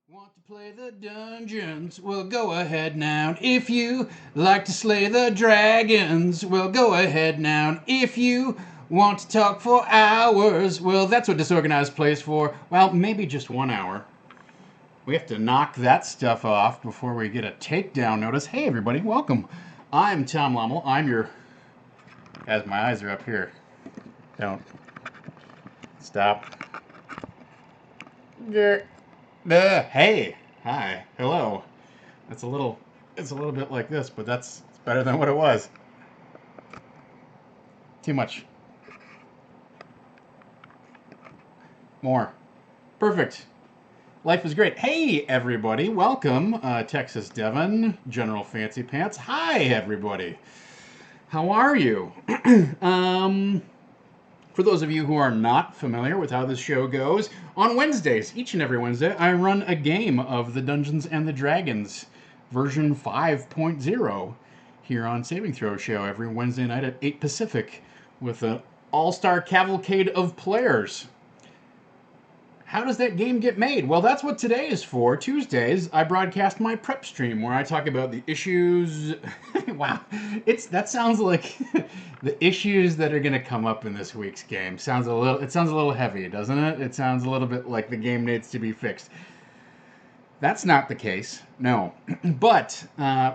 Want to play the dungeons? Well, go ahead now. If you like to slay the dragons, well, go ahead now. If you want to talk for hours, well, that's what Disorganized plays for. Well, maybe just 1 hour. We have to knock that stuff off before we get a takedown notice. Hey, everybody, welcome. I'm Tom Lommel. I'm your. As my eyes are up here. Don't. Stop. Hey. Hi. Hello. It's a little bit like this, but that's better than what it was. Too much. More. Perfect. Life is great. Hey, everybody. Welcome, Texas Devon, General Fancy Pants. Hi, everybody. How are you? um, for those of you who are not familiar with how this show goes, on Wednesdays, each and every Wednesday, I run a game of the Dungeons and the Dragons version 5.0 here on Saving Throw Show every Wednesday night at 8 Pacific with an all-star cavalcade of players. How does that game get made? Well, that's what today is for. Tuesdays, I broadcast my prep stream where I talk about the issues. Wow, that sounds like the issues that are going to come up in this week's game. It sounds a little heavy, doesn't it? It sounds a little bit like the game needs to be fixed. That's not the case, no. But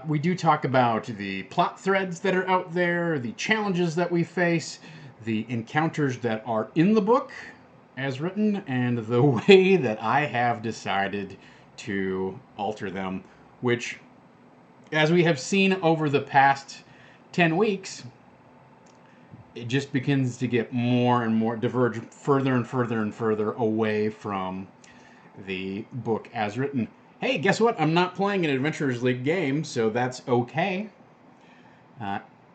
we do talk about the plot threads that are out there, the challenges that we face, the encounters that are in the book as written, and the way that I have decided to alter them, which, as we have seen over the past 10 weeks, it just begins to get more and more, diverge further and further and further away from the book as written. Hey, guess what? I'm not playing an Adventurers League game, so that's okay.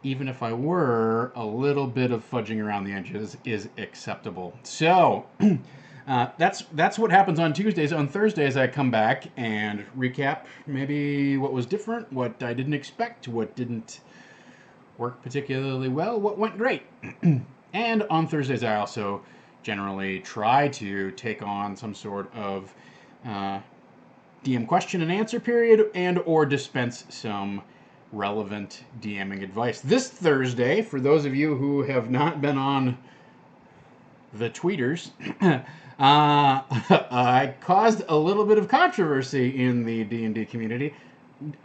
Even if I were, a little bit of fudging around the edges is acceptable. So that's what happens on Tuesdays. On Thursdays, I come back and recap maybe what was different, what I didn't expect, what didn't work particularly well, what went great. And on Thursdays, I also generally try to take on some sort of DM question and answer period and or dispense some relevant DMing advice. This Thursday, for those of you who have not been on the tweeters, I caused a little bit of controversy in the D&D community.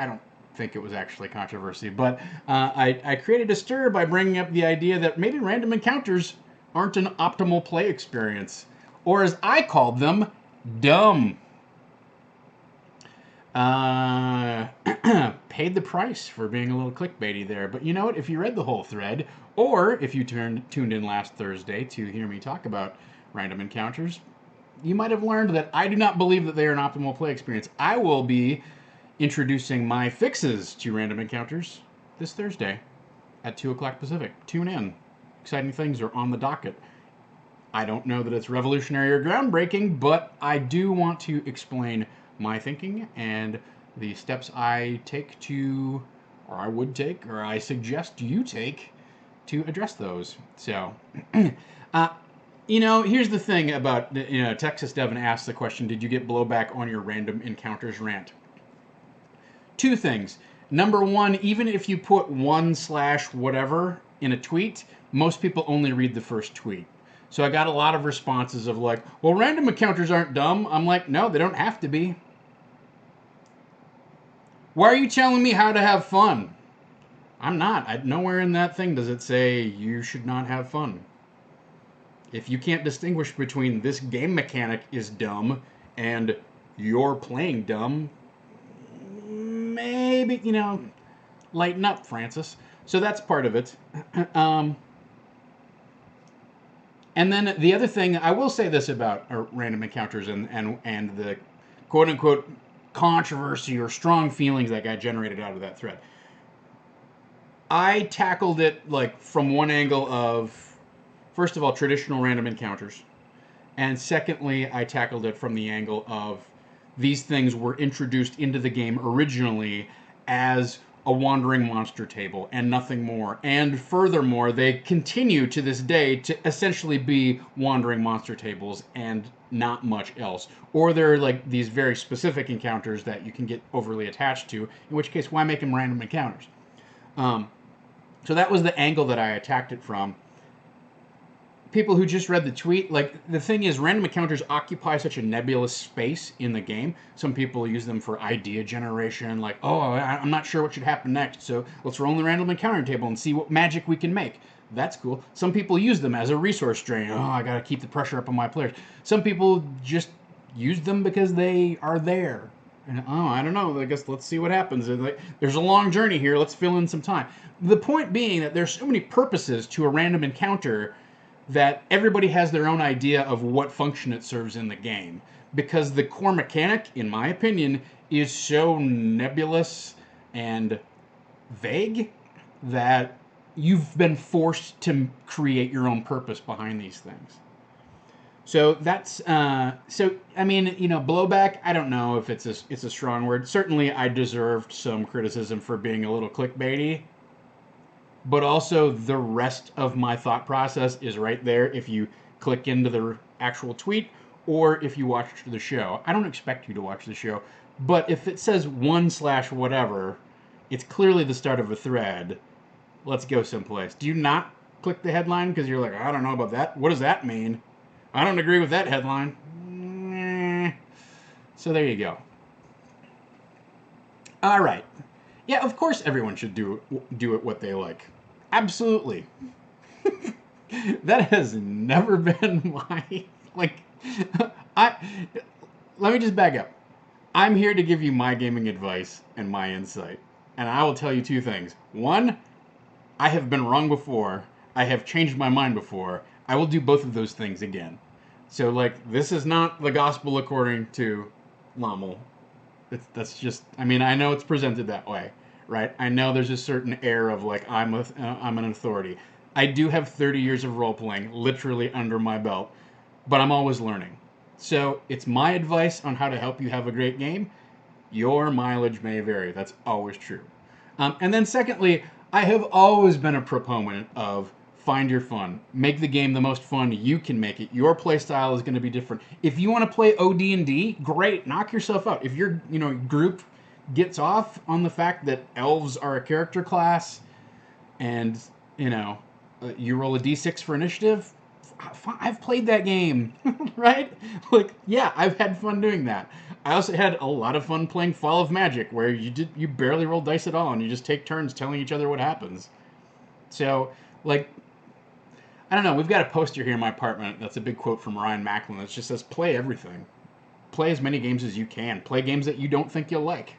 I don't think it was actually controversy, but I created a stir by bringing up the idea that maybe random encounters aren't an optimal play experience, or as I called them, dumb. Paid the price for being a little clickbaity there. But you know what? If you read the whole thread, or if you tuned in last Thursday to hear me talk about random encounters, you might have learned that I do not believe that they are an optimal play experience. I will be introducing my fixes to random encounters this Thursday at 2 o'clock Pacific. Tune in. Exciting things are on the docket. I don't know that it's revolutionary or groundbreaking, but I do want to explain my thinking and the steps I take to, or I would take, or I suggest you take to address those. So, here's the thing about, Texas Devon asked the question, did you get blowback on your random encounters rant? Two things. Number one, even if you put /whatever in a tweet, most people only read the first tweet. So I got a lot of responses of like, well, random encounters aren't dumb. I'm like, no, they don't have to be. Why are you telling me how to have fun? I'm not. Nowhere in that thing does it say you should not have fun. If you can't distinguish between this game mechanic is dumb and you're playing dumb, maybe, lighten up, Francis. So that's part of it. And then the other thing, I will say this about random encounters and the quote-unquote controversy or strong feelings that got generated out of that thread. I tackled it like from one angle of, first of all, traditional random encounters. And secondly, I tackled it from the angle of these things were introduced into the game originally as a wandering monster table and nothing more. And furthermore, they continue to this day to essentially be wandering monster tables and not much else. Or they're like these very specific encounters that you can get overly attached to, in which case, why make them random encounters? So that was the angle that I attacked it from. People who just read the tweet, like, the thing is, random encounters occupy such a nebulous space in the game. Some people use them for idea generation, like, oh, I'm not sure what should happen next, so let's roll in the random encounter table and see what magic we can make. That's cool. Some people use them as a resource drain. Oh, I gotta keep the pressure up on my players. Some people just use them because they are there. And, oh, I don't know. I guess let's see what happens. There's a long journey here. Let's fill in some time. The point being that there's so many purposes to a random encounter that everybody has their own idea of what function it serves in the game. Because the core mechanic, in my opinion, is so nebulous and vague that you've been forced to create your own purpose behind these things. So that's I mean, you know, blowback. I don't know if it's a strong word. Certainly, I deserved some criticism for being a little clickbaity, but also the rest of my thought process is right there if you click into the actual tweet or if you watch the show. I don't expect you to watch the show, but if it says 1/whatever, it's clearly the start of a thread. Let's go someplace. Do you not click the headline because you're like, I don't know about that? What does that mean? I don't agree with that headline. So there you go. All right. Yeah, of course everyone should do it what they like. Absolutely. That has never been my like I let me just back up. I'm here to give you my gaming advice and my insight. And I will tell you two things. One, I have been wrong before. I have changed my mind before. I will do both of those things again. So, like, this is not the gospel according to Lommel. That's just, I mean, I know it's presented that way, right? I know there's a certain air of, like, I'm an authority. I do have 30 years of role-playing literally under my belt, but I'm always learning. So, it's my advice on how to help you have a great game. Your mileage may vary. That's always true. And then secondly, I have always been a proponent of find your fun. Make the game the most fun you can make it. Your play style is going to be different. If you want to play OD&D, great, knock yourself out. If your group gets off on the fact that elves are a character class, and you roll a d6 for initiative, I've played that game, right? Like, yeah, I've had fun doing that. I also had a lot of fun playing Fall of Magic, where you barely roll dice at all, and you just take turns telling each other what happens. So, like, I don't know. We've got a poster here in my apartment that's a big quote from Ryan Macklin. It just says, "Play everything. Play as many games as you can. Play games that you don't think you'll like."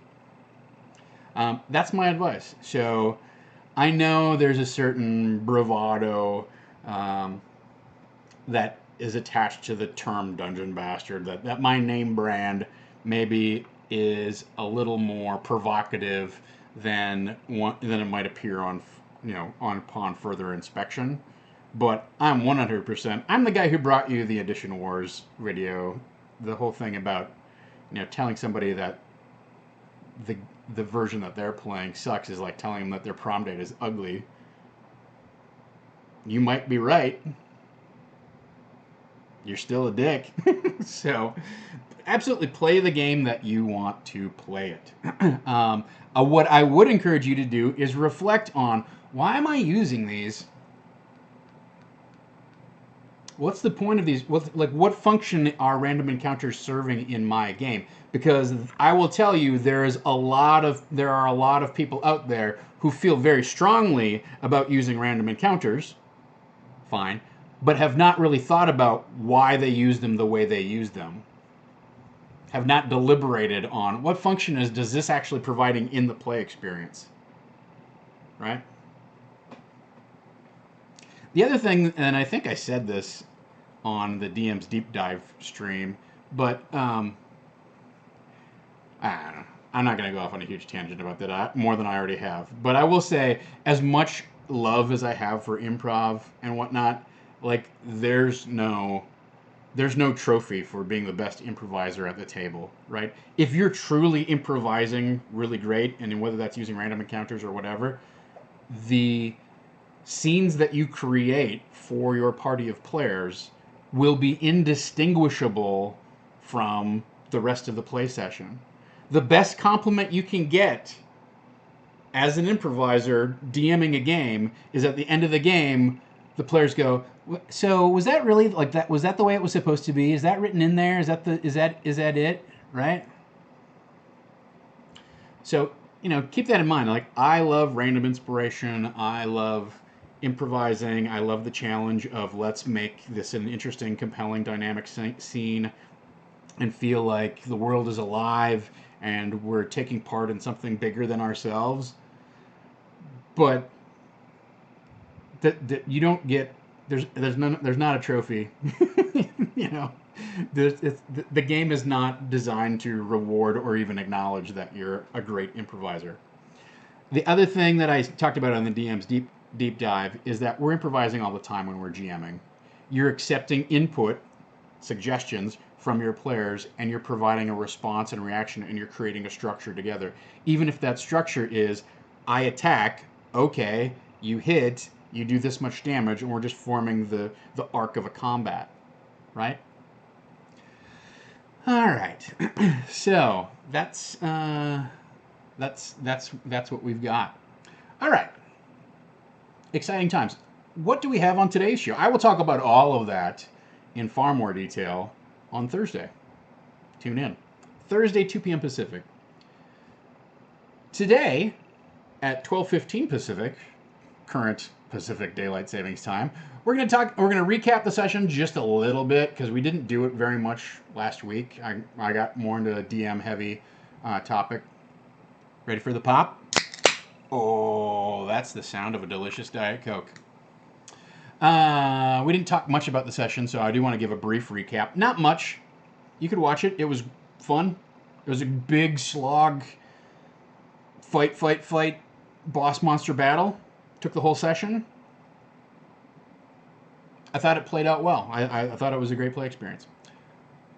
That's my advice. So, I know there's a certain bravado that is attached to the term Dungeon Bastard, that my name brand maybe is a little more provocative than it might appear upon further inspection. But I'm 100%. I'm the guy who brought you the Edition Wars video. The whole thing about telling somebody that the version that they're playing sucks is like telling them that their prom date is ugly. You might be right. You're still a dick. So, absolutely play the game that you want to play it. What I would encourage you to do is reflect on, why am I using these? What's the point of these? What function are random encounters serving in my game? Because I will tell you, there are a lot of people out there who feel very strongly about using random encounters. Fine. But have not really thought about why they use them the way they use them. Have not deliberated on what function does this actually providing in the play experience. Right? The other thing, and I think I said this on the DM's Deep Dive stream, but I don't know. I'm not going to go off on a huge tangent about that, more than I already have. But I will say, as much love as I have for improv and whatnot, like, there's no there's no trophy for being the best improviser at the table, right? If you're truly improvising really great, and whether that's using random encounters or whatever, the scenes that you create for your party of players will be indistinguishable from the rest of the play session. The best compliment you can get as an improviser DMing a game is at the end of the game, the players go, "So was that really like that? Was that the way it was supposed to be? Is that written in there? Is that it? Right?" So keep that in mind. Like, I love random inspiration. I love improvising. I love the challenge of let's make this an interesting, compelling, dynamic scene, and feel like the world is alive and we're taking part in something bigger than ourselves. But that you don't get, there's not a trophy. you know the game is not designed to reward or even acknowledge that you're a great improviser. The other thing that I talked about on the DM's deep dive is that we're improvising all the time when we're GMing. You're accepting input, suggestions from your players, and you're providing a response and reaction, and you're creating a structure together. Even if that structure is, I attack, okay, you hit, you do this much damage, and we're just forming the arc of a combat, right? All right. So that's what we've got. All right. Exciting times. What do we have on today's show? I will talk about all of that in far more detail on Thursday. Tune in. Thursday, 2 p.m. Pacific. Today, at 12:15 Pacific, current Pacific Daylight Savings Time, we're going to recap the session just a little bit because we didn't do it very much last week. I got more into a DM heavy topic. Ready for the pop? Oh, that's the sound of a delicious Diet Coke. We didn't talk much about the session, so I do want to give a brief recap. Not much. You could watch it. It was fun. It was a big slog fight boss monster battle. Took the whole session. I thought it played out well. I thought it was a great play experience.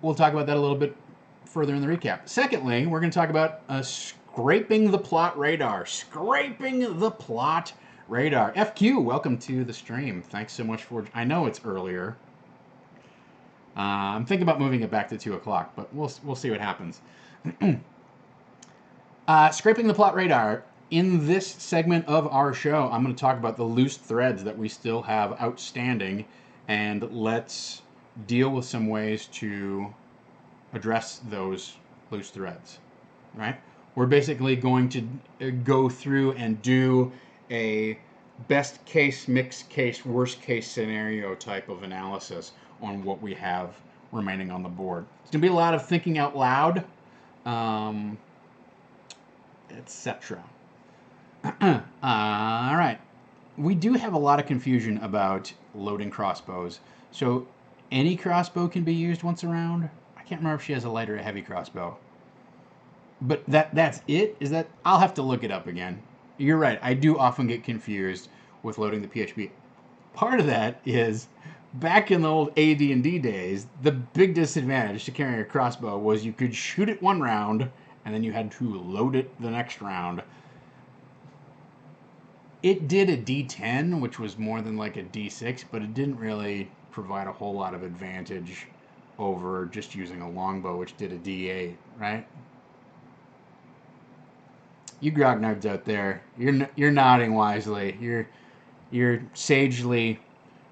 We'll talk about that a little bit further in the recap. Secondly, we're going to talk about scraping the plot radar. Scraping the plot radar. FQ, welcome to the stream. Thanks so much for... I know it's earlier. I'm thinking about moving it back to 2 o'clock, but we'll see what happens. Scraping the plot radar. In this segment of our show, I'm going to talk about the loose threads that we still have outstanding, and let's deal with some ways to address those loose threads, right? We're basically going to go through and do a best case, mixed case, worst case scenario type of analysis on what we have remaining on the board. It's going to be a lot of thinking out loud, etc. All right. We do have a lot of confusion about loading crossbows. So any crossbow can be used once around. I can't remember if she has a light or a heavy crossbow. But that's it? Is that... I'll have to look it up again. You're right. I do often get confused with loading the PHB. Part of that is back in the old AD&D days, the big disadvantage to carrying a crossbow was you could shoot it one round and then you had to load it the next round. It did a D10, which was more than like a D6, but it didn't really provide a whole lot of advantage over just using a longbow, which did a D8, right? You grog nerds out there, you're nodding wisely. You're sagely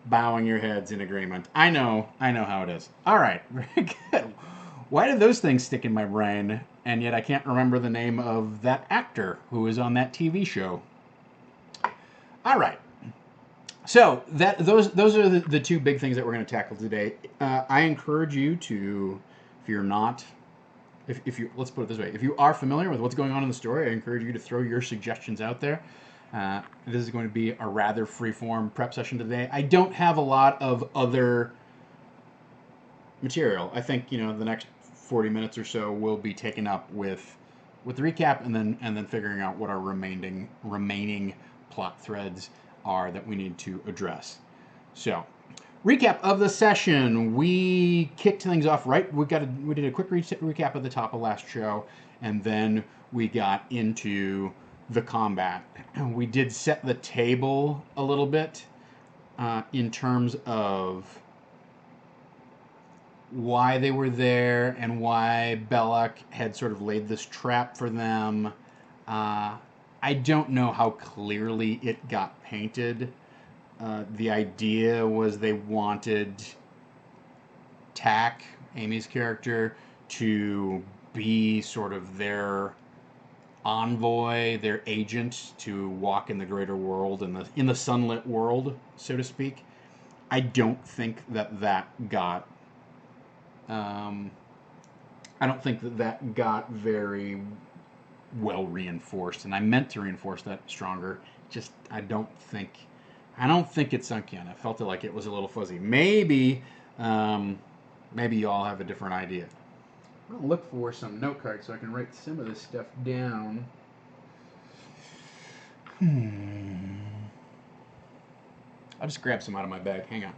bowing your heads in agreement. I know how it is. All right, very good. Why did those things stick in my brain, and yet I can't remember the name of that actor who was on that TV show? All right. So those are the two big things that we're going to tackle today. I encourage you to, if you're not, if you, let's put it this way, if you are familiar with what's going on in the story, I encourage you to throw your suggestions out there. This is going to be a rather free-form prep session today. I don't have a lot of other material. I think the next 40 minutes or so will be taken up with the recap and then figuring out what our remaining plot threads are that we need to address. So, Recap of the session. We kicked things off right. We did a quick recap of the top of last show, and then we got into the combat. We did set the table a little bit in terms of why they were there and why Belloc had sort of laid this trap for them. I don't know how clearly it got painted. The idea was they wanted Tack, Amy's character, to be sort of their envoy, their agent to walk in the greater world, in the sunlit world, so to speak. I don't think that got. I don't think that got very well reinforced, and I meant to reinforce that stronger. Just I don't think it sunk in. I felt like it was a little fuzzy. Maybe you all have a different idea. I'm gonna look for some note cards so I can write some of this stuff down. I'll just grab some out of my bag. Hang on.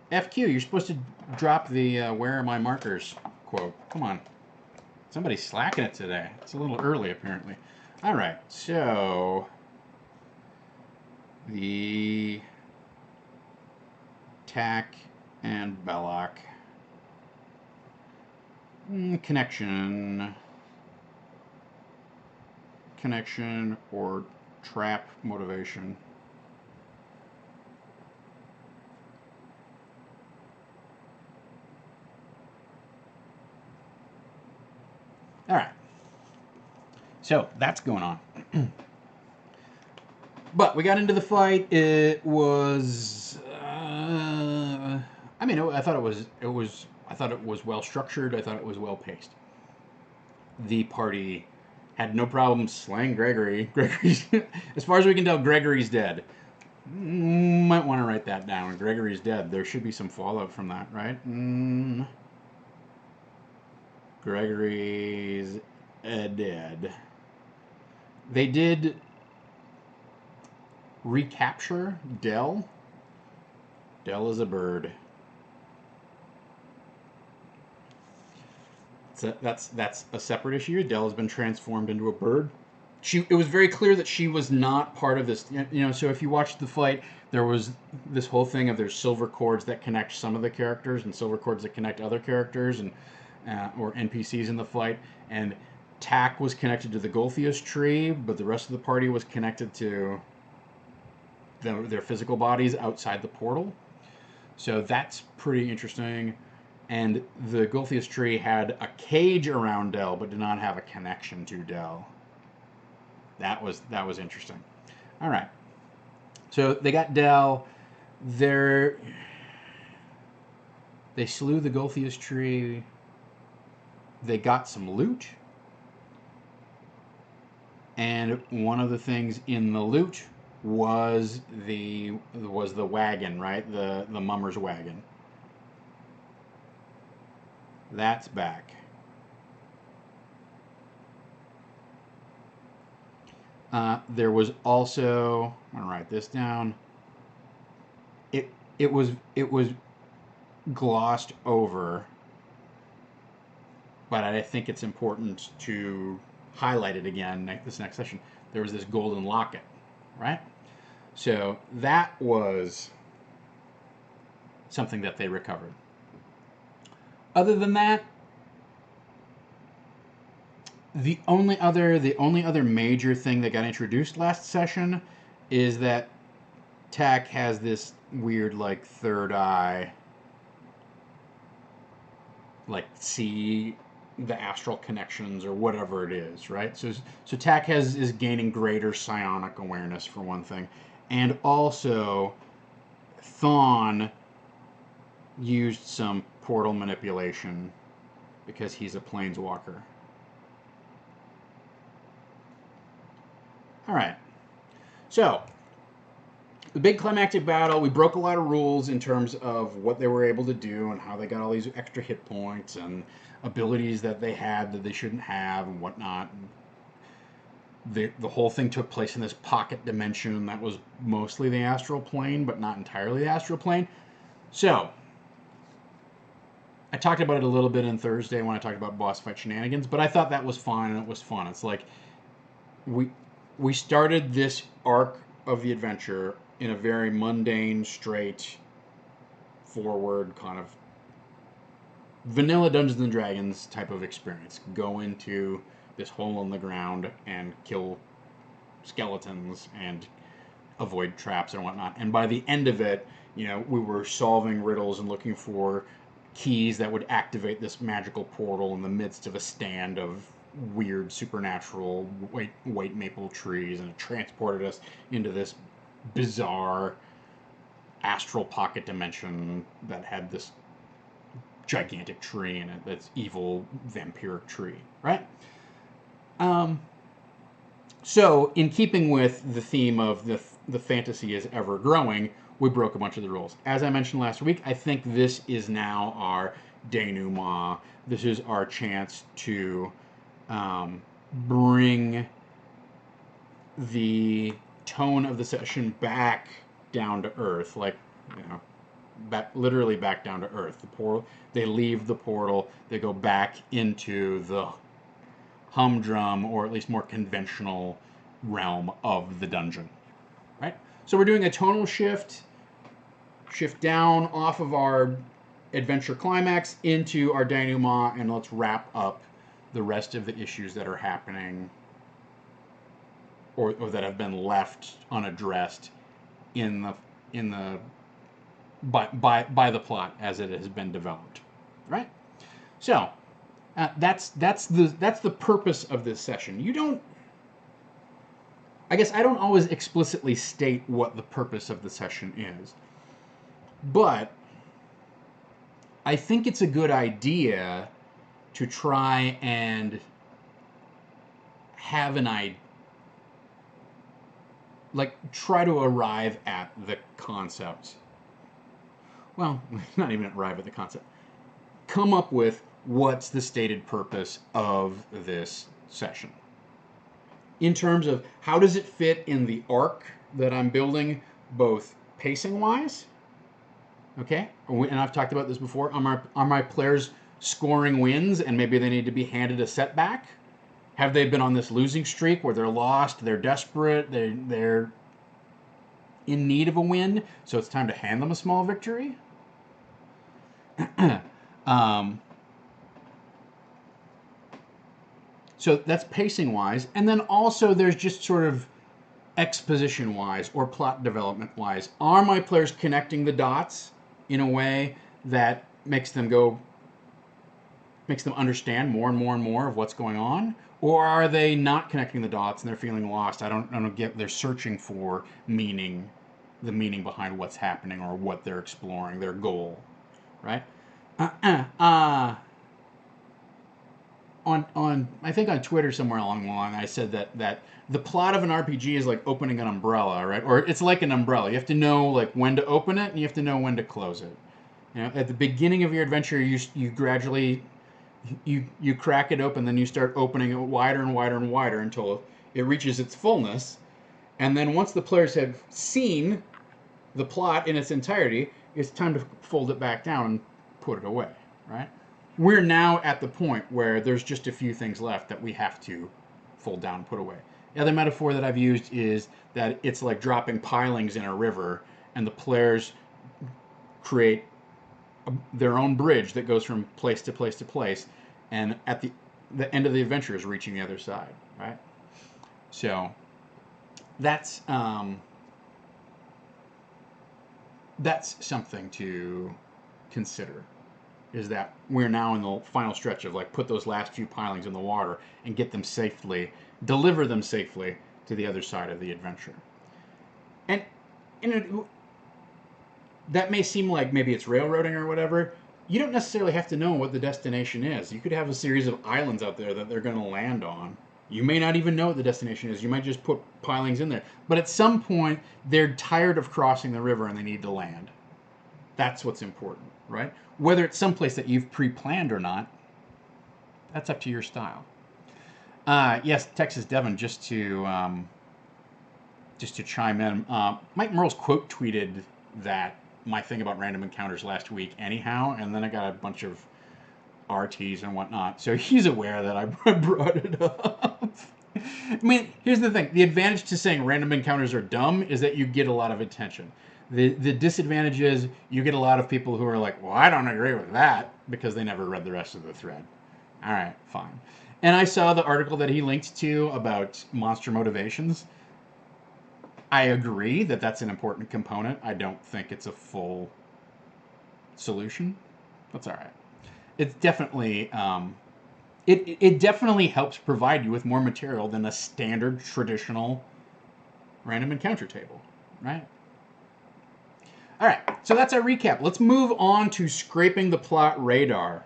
FQ, you're supposed to drop the where are my markers quote. Come on. Somebody's slacking it today. It's a little early, apparently. All right, so the Tack and Belloc connection or trap motivation. All right. So that's going on. But we got into the fight. It was. I thought it was well structured. I thought it was well paced. The party had no problem slaying Gregory. As far as we can tell, Gregory's dead. Might want to write that down. Gregory's dead. There should be some fallout from that, right? Gregory's dead. They did recapture Dell. Dell is a bird. So that's a separate issue. Dell has been transformed into a bird. It was very clear that she was not part of this. So if you watched the fight, there was this whole thing of there's silver cords that connect some of the characters and silver cords that connect other characters and or NPCs in the fight. And Tack was connected to the Golthius tree, but the rest of the party was connected to their physical bodies outside the portal. So that's pretty interesting. And the Golthius tree had a cage around Dell, but did not have a connection to Dell. That was interesting. All right. So they got Dell. They slew the Golthius tree. They got some loot. And one of the things in the loot was the wagon, right? The mummer's wagon. That's back. There was also, I'm gonna write this down. It was glossed over, but I think it's important to highlight it again this next session. There was this golden locket, right? So that was something that they recovered. Other than that, the only other major thing that got introduced last session is that Tack has this weird like third eye, like see the astral connections or whatever it is, right? So Tack is gaining greater psionic awareness for one thing, and also Thawne used some portal manipulation because he's a planeswalker. All right. So the big climactic battle, we broke a lot of rules in terms of what they were able to do and how they got all these extra hit points and abilities that they had that they shouldn't have and whatnot. The whole thing took place in this pocket dimension that was mostly the astral plane, but not entirely the astral plane. So, I talked about it a little bit on Thursday when I talked about boss fight shenanigans, but I thought that was fun and it was fun. It's like we started this arc of the adventure in a very mundane, straight forward kind of vanilla Dungeons and Dragons type of experience. Go into this hole in the ground and kill skeletons and avoid traps and whatnot. And by the end of it, we were solving riddles and looking for keys that would activate this magical portal in the midst of a stand of weird supernatural white maple trees, and it transported us into this bizarre astral pocket dimension that had this gigantic tree in it, that's evil vampiric tree, right? So in keeping with the theme of the fantasy is ever growing, we broke a bunch of the rules. As I mentioned last week, I think this is now our denouement. This is our chance to bring the tone of the session back down to earth, literally back down to earth. The portal, they leave the portal, they go back into the humdrum, or at least more conventional realm of the dungeon, right? So we're doing a tonal shift down off of our adventure climax into our denouement, and let's wrap up the rest of the issues that are happening or that have been left unaddressed by the plot as it has been developed, right? So that's the purpose of this session. I guess I don't always explicitly state what the purpose of the session is, but I think it's a good idea to try and have try to arrive at the concept. Well, not even arrive at the concept. Come up with what's the stated purpose of this session. In terms of how does it fit in the arc that I'm building, both pacing-wise, okay? And I've talked about this before. Are my players scoring wins and maybe they need to be handed a setback? Have they been on this losing streak where they're lost, they're desperate, they're in need of a win, so it's time to hand them a small victory? So that's pacing-wise. And then also there's just sort of exposition-wise or plot development-wise. Are my players connecting the dots in a way that makes them understand more and more and more of what's going on? Or are they not connecting the dots and they're feeling lost? I don't get, they're searching for meaning, the meaning behind what's happening or what they're exploring, their goal, right? I think on Twitter somewhere along the line, I said that the plot of an RPG is like opening an umbrella, right? Or it's like an umbrella. You have to know like when to open it and you have to know when to close it. At the beginning of your adventure, you gradually you crack it open, then you start opening it wider and wider and wider until it reaches its fullness. And then once the players have seen the plot in its entirety, it's time to fold it back down and put it away, right? We're now at the point where there's just a few things left that we have to fold down and put away. The other metaphor that I've used is that it's like dropping pilings in a river, and the players create their own bridge that goes from place to place to place, and at the end of the adventure is reaching the other side, right? So that's something to consider, is that we're now in the final stretch of like put those last few pilings in the water and get them safely, deliver them safely to the other side of the adventure. And that may seem like maybe it's railroading or whatever. You don't necessarily have to know what the destination is. You could have a series of islands out there that they're going to land on, You may not even know what the destination is. You might just put pilings in there. But at some point, they're tired of crossing the river and they need to land. That's what's important, right? Whether it's someplace that you've pre-planned or not, that's up to your style. Yes, Texas Devon, just to chime in, Mike Merle's quote tweeted that my thing about random encounters last week anyhow, and then I got a bunch of RTs and whatnot, so he's aware that I brought it up. I mean, here's the thing. The advantage to saying random encounters are dumb is that you get a lot of attention. The disadvantage is you get a lot of people who are like, well, I don't agree with that, because they never read the rest of the thread. All right, fine. And I saw the article that he linked to about monster motivations. I agree that that's an important component. I don't think it's a full solution. That's all right. It's definitely it definitely helps provide you with more material than a standard traditional random encounter table, right? All right, so that's our recap. Let's move on to scraping the plot radar.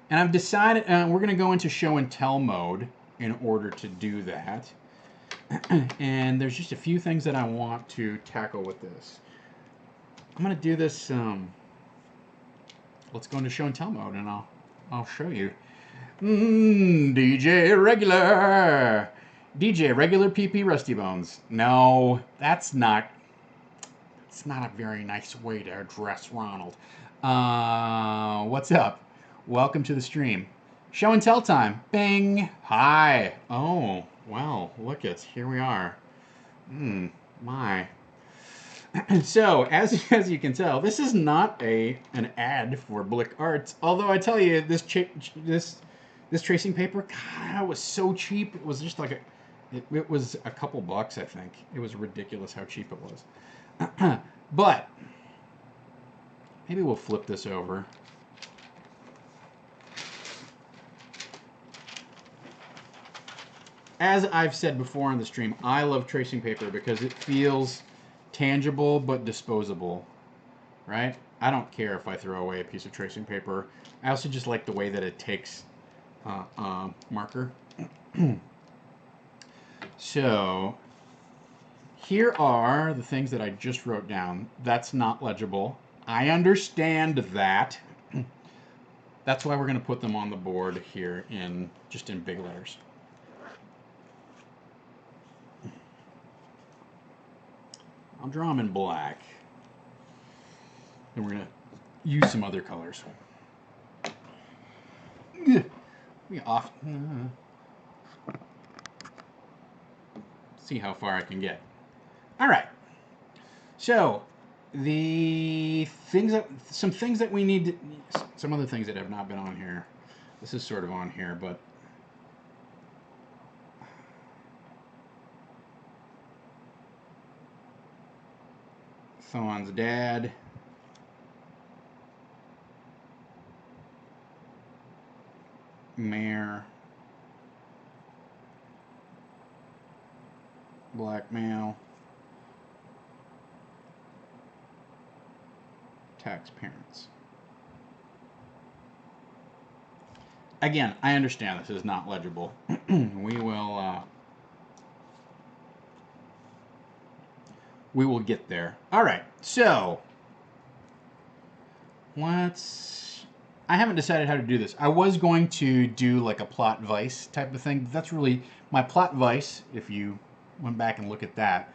And I've decided we're going to go into show and tell mode in order to do that. And there's just a few things that I want to tackle with this. I'm going to do this. Let's go into show and tell mode, and I'll show you. DJ Regular. DJ Regular PP Rusty Bones. No, that's not a very nice way to address Ronald. What's up? Welcome to the stream. Show and tell time. Bing. Hi. Oh, well, look it. Here we are. My. So, as you can tell, this is not an ad for Blick Arts. Although I tell you, this tracing paper, God, it was so cheap. It was just like it was a couple bucks, I think. It was ridiculous how cheap it was. But maybe we'll flip this over. As I've said before on the stream, I love tracing paper because it feels tangible but disposable, right? I don't care if I throw away a piece of tracing paper. I also just like the way that it takes marker. So here are the things that I just wrote down. That's not legible. I understand that. That's why we're going to put them on the board here in big letters. I'll draw them in black. And we're going to use some other colors. Off. See how far I can get. All right. So, some things that we need to, some other things that have not been on here. This is sort of on here, but Thawne's dad. Mayor. Blackmail. Tax parents. Again, I understand this is not legible. We will get there. All right, so I haven't decided how to do this. I was going to do like a plot vice type of thing. That's really my plot vice. If you went back and look at that,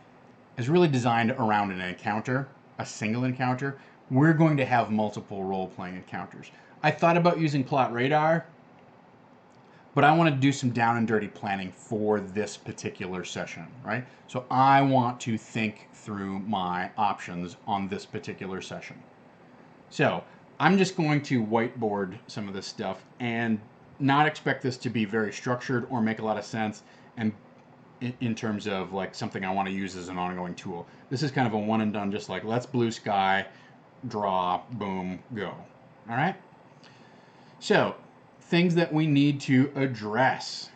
is really designed around an encounter, a single encounter. We're going to have multiple role-playing encounters. I thought about using plot radar, but I want to do some down and dirty planning for this particular session, right? So I want to think through my options on this particular session. So I'm just going to whiteboard some of this stuff and not expect this to be very structured or make a lot of sense and in terms of like something I want to use as an ongoing tool. This is kind of a one and done, just like let's blue sky, draw, boom, go. All right? So things that we need to address.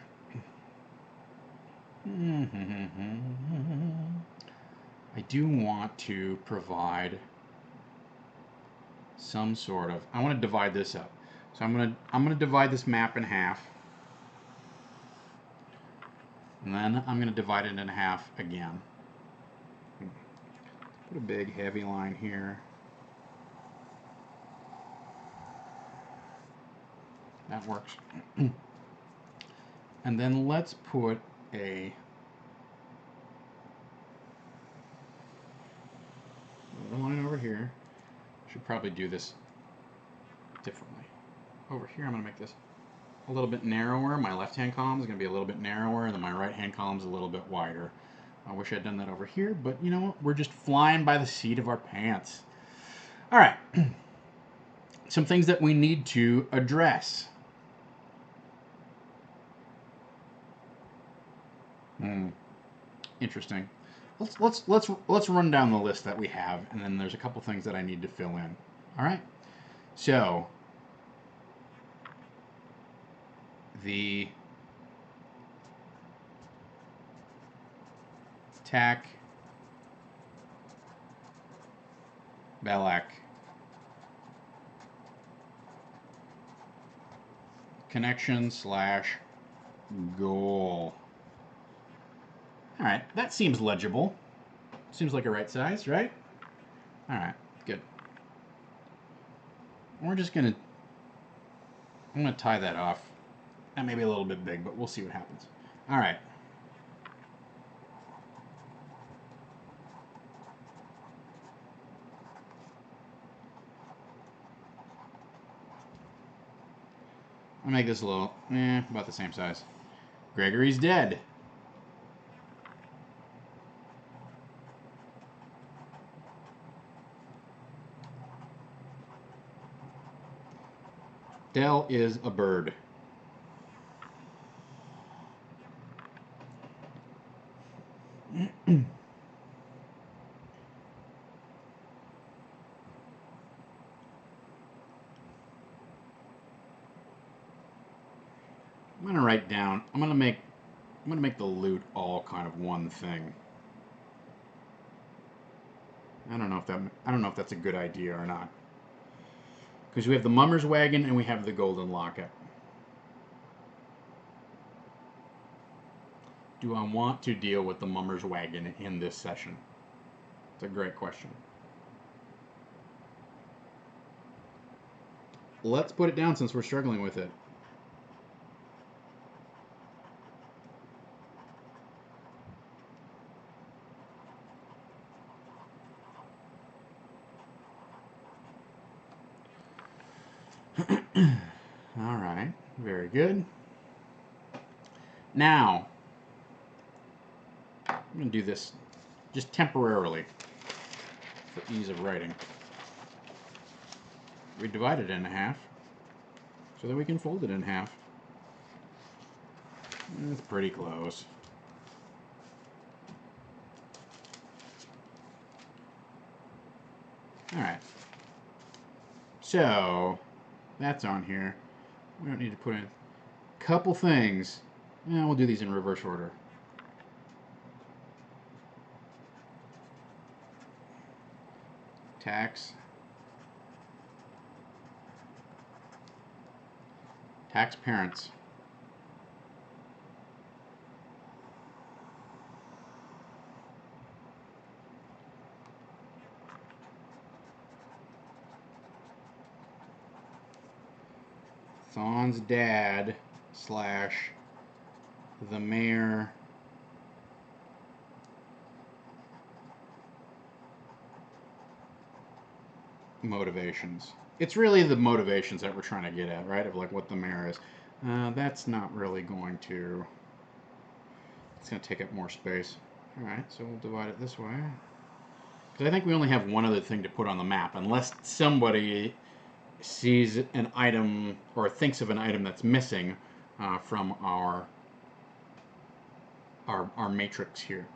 I do want to provide some sort of, I want to divide this up. So I'm going to divide this map in half. And then I'm going to divide it in half again. Put a big heavy line here. That works. And then let's put a line over here. Should probably do this differently. Over here, I'm going to make this a little bit narrower. My left-hand column is going to be a little bit narrower, and then my right-hand column is a little bit wider. I wish I'd done that over here, but you know what? We're just flying by the seat of our pants. All right. Some things that we need to address. Interesting. Let's run down the list that we have, and then there's a couple things that I need to fill in. All right. So the TAC Belak connection / goal. All right, that seems legible. Seems like a right size, right? All right, good. I'm gonna tie that off. That may be a little bit big, but we'll see what happens. All right. I'll make this a little, about the same size. Gregory's dead. Dell is a bird. I'm gonna write down. I'm gonna make the loot all kind of one thing. I don't know if that's a good idea or not. Because we have the Mummer's Wagon and we have the Golden Locket. Do I want to deal with the Mummer's Wagon in this session? It's a great question. Let's put it down since we're struggling with it. All right, very good. Now, I'm going to do this just temporarily for ease of writing. We divide it in half so that we can fold it in half. That's pretty close. All right. So that's on here. We don't need to put in a couple things. Yeah, we'll do these in reverse order. Tax parents. Thon's dad / the mayor motivations. It's really the motivations that we're trying to get at, right? Of like what the mayor is. That's not really going to... It's going to take up more space. All right, so we'll divide it this way. Because I think we only have one other thing to put on the map, unless somebody sees an item or thinks of an item that's missing from our matrix here.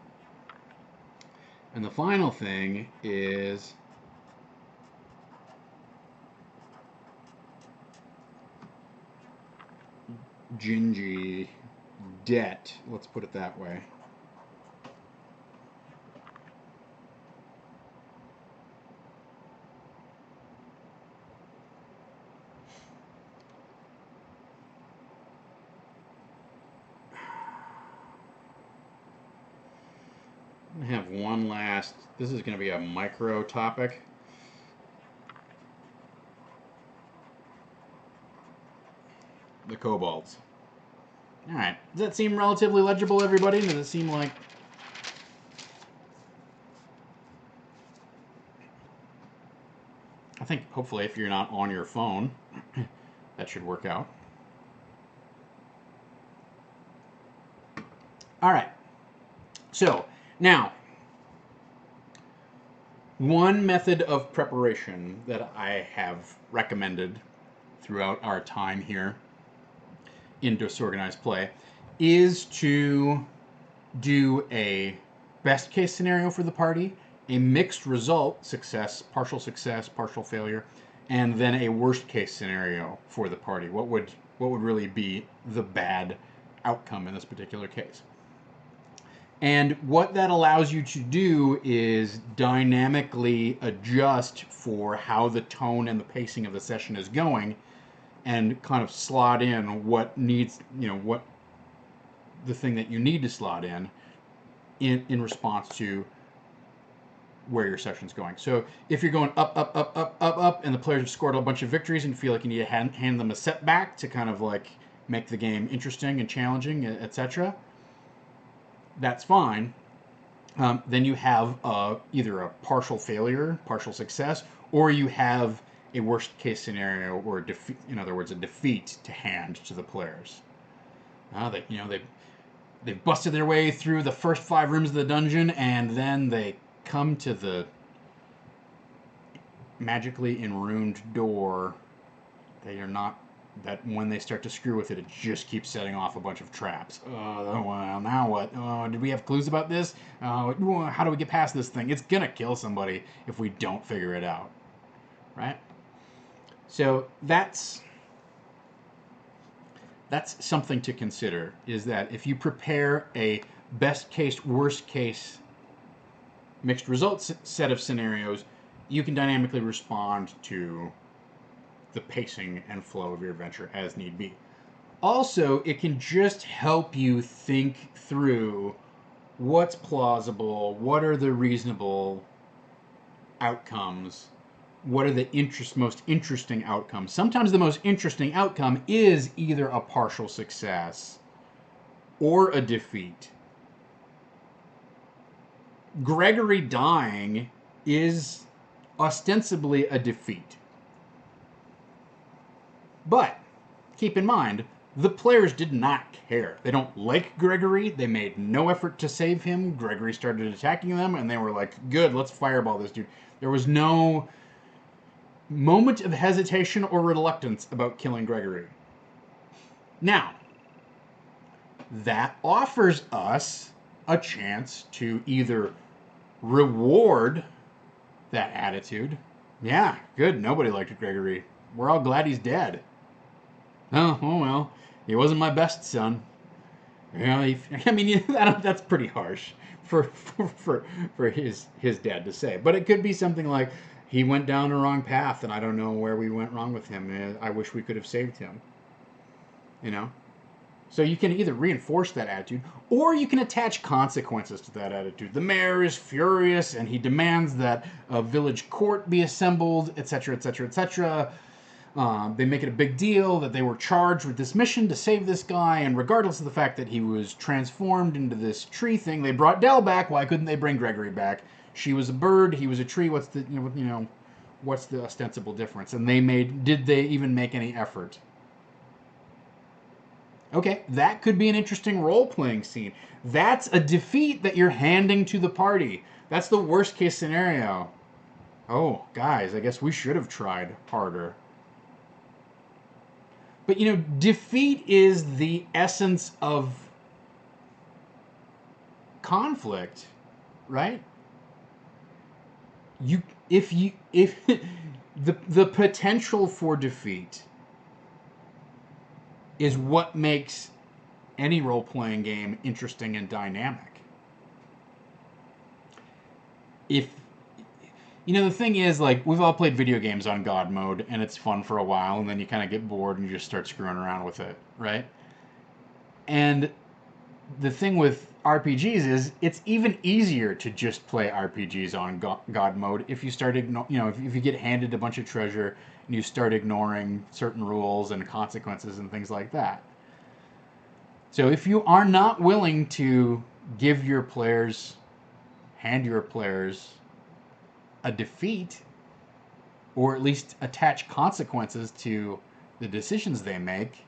And the final thing is Gingy debt. Let's put it that way. I have one last. This is going to be a micro topic. The kobolds. All right. Does that seem relatively legible, everybody? Does it seem like... I think, hopefully, if you're not on your phone, that should work out. All right. So, now, one method of preparation that I have recommended throughout our time here in Disorganized Play is to do a best case scenario for the party, a mixed result, success, partial failure, and then a worst case scenario for the party. What would really be the bad outcome in this particular case? And what that allows you to do is dynamically adjust for how the tone and the pacing of the session is going, and kind of slot in what needs, what the thing that you need to slot in response to where your session's going. So if you're going up, and the players have scored a bunch of victories and feel like you need to hand them a setback to kind of like make the game interesting and challenging, etc., that's fine. Then you have either a partial failure, partial success, or you have a worst case scenario, or a defeat, in other words, a defeat to hand to the players. They've busted their way through the first 5 rooms of the dungeon, and then they come to the magically enruned door. They are not... that when they start to screw with it, it just keeps setting off a bunch of traps. Well, now what? Did we have clues about this? How do we get past this thing? It's gonna kill somebody if we don't figure it out, right? So that's something to consider, is that if you prepare a best case, worst case mixed results set of scenarios, you can dynamically respond to the pacing and flow of your adventure as need be. Also, it can just help you think through what's plausible, what are the reasonable outcomes, what are the most interesting outcomes. Sometimes the most interesting outcome is either a partial success or a defeat. Gregory dying is ostensibly a defeat. But keep in mind, the players did not care. They don't like Gregory. They made no effort to save him. Gregory started attacking them, and they were like, good, let's fireball this dude. There was no moment of hesitation or reluctance about killing Gregory. Now, that offers us a chance to either reward that attitude. Yeah, good, nobody liked Gregory. We're all glad he's dead. Oh well, he wasn't my best son. That's pretty harsh for his dad to say. But it could be something like, he went down the wrong path, and I don't know where we went wrong with him. I wish we could have saved him. So you can either reinforce that attitude, or you can attach consequences to that attitude. The mayor is furious, and he demands that a village court be assembled, etc., etc., etc. They make it a big deal that they were charged with this mission to save this guy, and regardless of the fact that he was transformed into this tree thing, they brought Dell back. Why couldn't they bring Gregory back? She was a bird, he was a tree. What's the ostensible difference? And did they even make any effort? Okay, that could be an interesting role-playing scene. That's a defeat that you're handing to the party. That's the worst-case scenario. Oh, guys, I guess we should have tried harder. But, defeat is the essence of conflict, right? If the potential for defeat is what makes any role-playing game interesting and dynamic. The thing is, like, we've all played video games on God mode, and it's fun for a while, and then you kind of get bored and you just start screwing around with it, right? And the thing with RPGs is it's even easier to just play RPGs on God mode if you start if you get handed a bunch of treasure and you start ignoring certain rules and consequences and things like that. So if you are not willing to hand your players a defeat, or at least attach consequences to the decisions they make,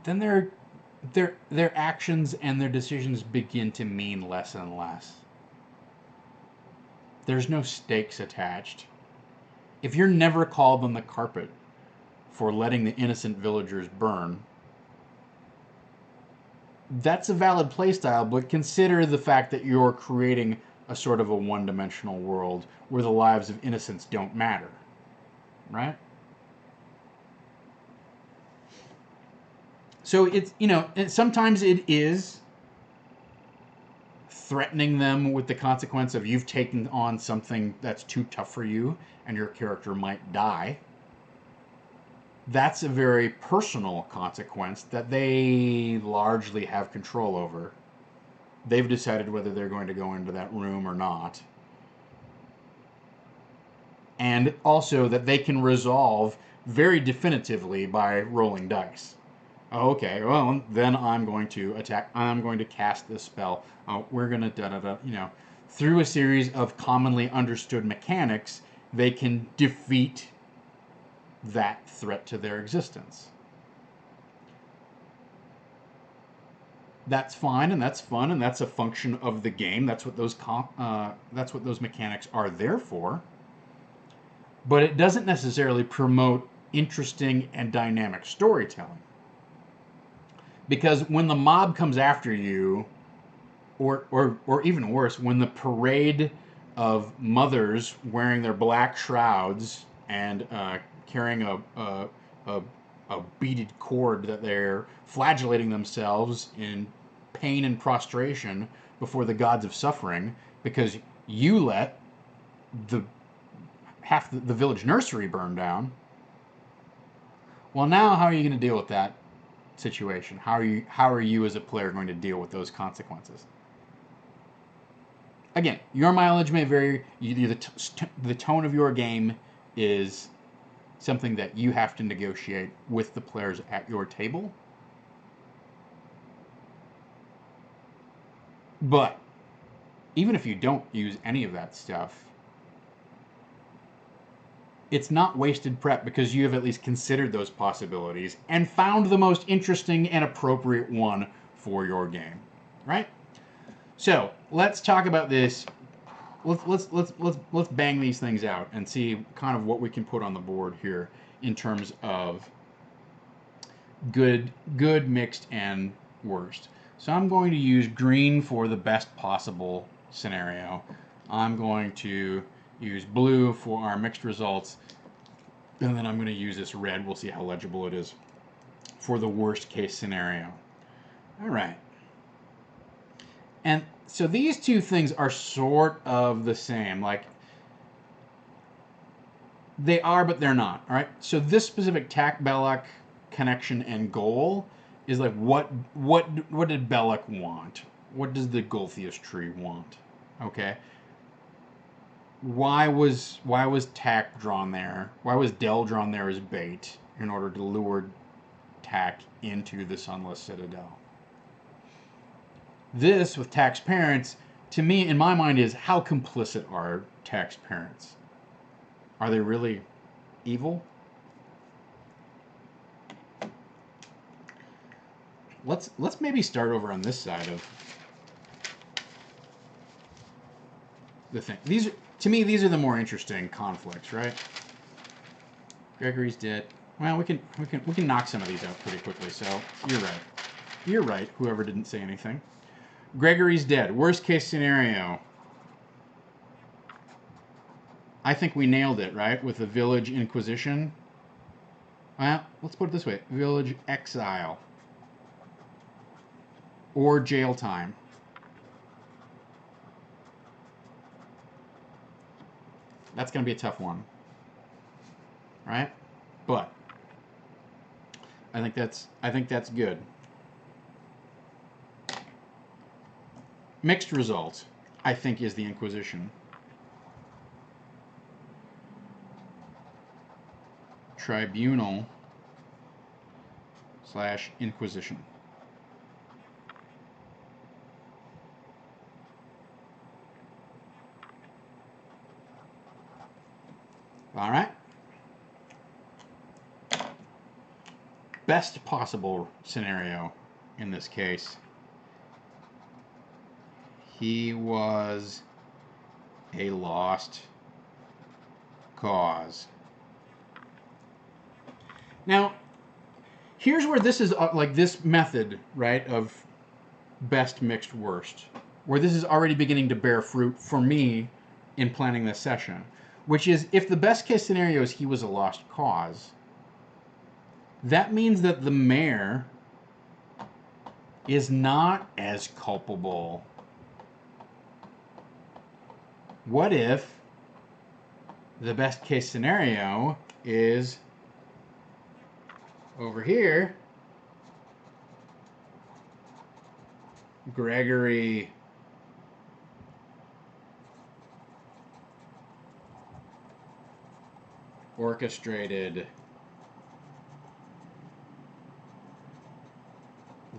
then their actions and their decisions begin to mean less and less. There's no stakes attached. If you're never called on the carpet for letting the innocent villagers burn, that's a valid playstyle, but consider the fact that you're creating a sort of a one-dimensional world where the lives of innocents don't matter, right? So it's, sometimes it is threatening them with the consequence of you've taken on something that's too tough for you and your character might die. That's a very personal consequence that they largely have control over. They've decided whether they're going to go into that room or not. And also that they can resolve very definitively by rolling dice. Okay, well, then I'm going to attack. I'm going to cast this spell. We're going to through a series of commonly understood mechanics, they can defeat that threat to their existence. That's fine, and that's fun, and that's a function of the game. That's what those mechanics are there for. But it doesn't necessarily promote interesting and dynamic storytelling. Because when the mob comes after you, or even worse, when the parade of mothers wearing their black shrouds and carrying a beaded cord that they're flagellating themselves in pain and prostration before the gods of suffering because you let half the village nursery burn down. Well, now how are you going to deal with that situation? How are you as a player going to deal with those consequences? Again, your mileage may vary. The tone of your game is something that you have to negotiate with the players at your table. But even if you don't use any of that stuff, it's not wasted prep because you have at least considered those possibilities and found the most interesting and appropriate one for your game, right? So let's talk about this. Let's bang these things out and see kind of what we can put on the board here in terms of good, mixed, and worst. So I'm going to use green for the best possible scenario. I'm going to use blue for our mixed results, and then I'm going to use this red. We'll see how legible it is for the worst case scenario. All right. And so these two things are sort of the same. Like, they are, but they're not. All right. So this specific Tack Belloc connection and goal is like, what did Belloc want? What does the Golthius tree want? Okay. Why was Tack drawn there? Why was Dell drawn there as bait in order to lure Tack into the Sunless Citadel? This, with Tack's parents, to me, in my mind, is how complicit are Tack's parents? Are they really evil? Let's maybe start over on this side of the thing. To me, these are the more interesting conflicts, right? Gregory's dead. Well, we can knock some of these out pretty quickly. So you're right. You're right. Whoever didn't say anything. Gregory's dead. Worst case scenario. I think we nailed it, right? With the village inquisition. Well, let's put it this way: village exile or jail time. That's going to be a tough one, right? But I think that's good. Mixed result, I think, is the Inquisition. Tribunal / Inquisition. All right. Best possible scenario in this case. He was a lost cause. Now, here's where this is like this method, right, of best mixed worst, where this is already beginning to bear fruit for me in planning this session, which is if the best case scenario is he was a lost cause, that means that the mayor is not as culpable. What if the best case scenario is over here, Gregory orchestrated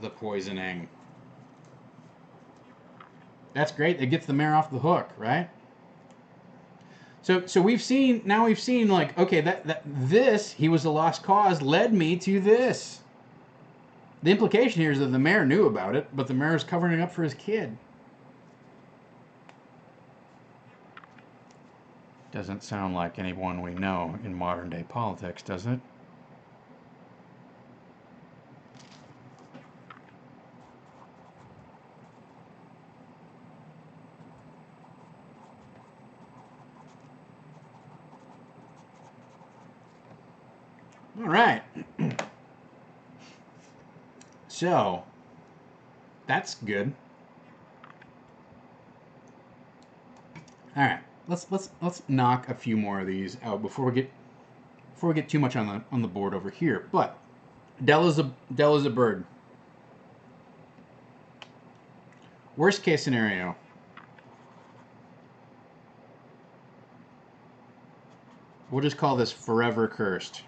the poisoning? That's great. It gets the mayor off the hook, right? So we've seen like, okay, that this, he was a lost cause, led me to this. The implication here is that the mayor knew about it, but the mayor is covering it up for his kid. Doesn't sound like anyone we know in modern day politics, does it? All right. So, that's good. All right. Let's knock a few more of these out before we get too much on the board over here. But Dell is a bird. Worst case scenario. We'll just call this forever cursed.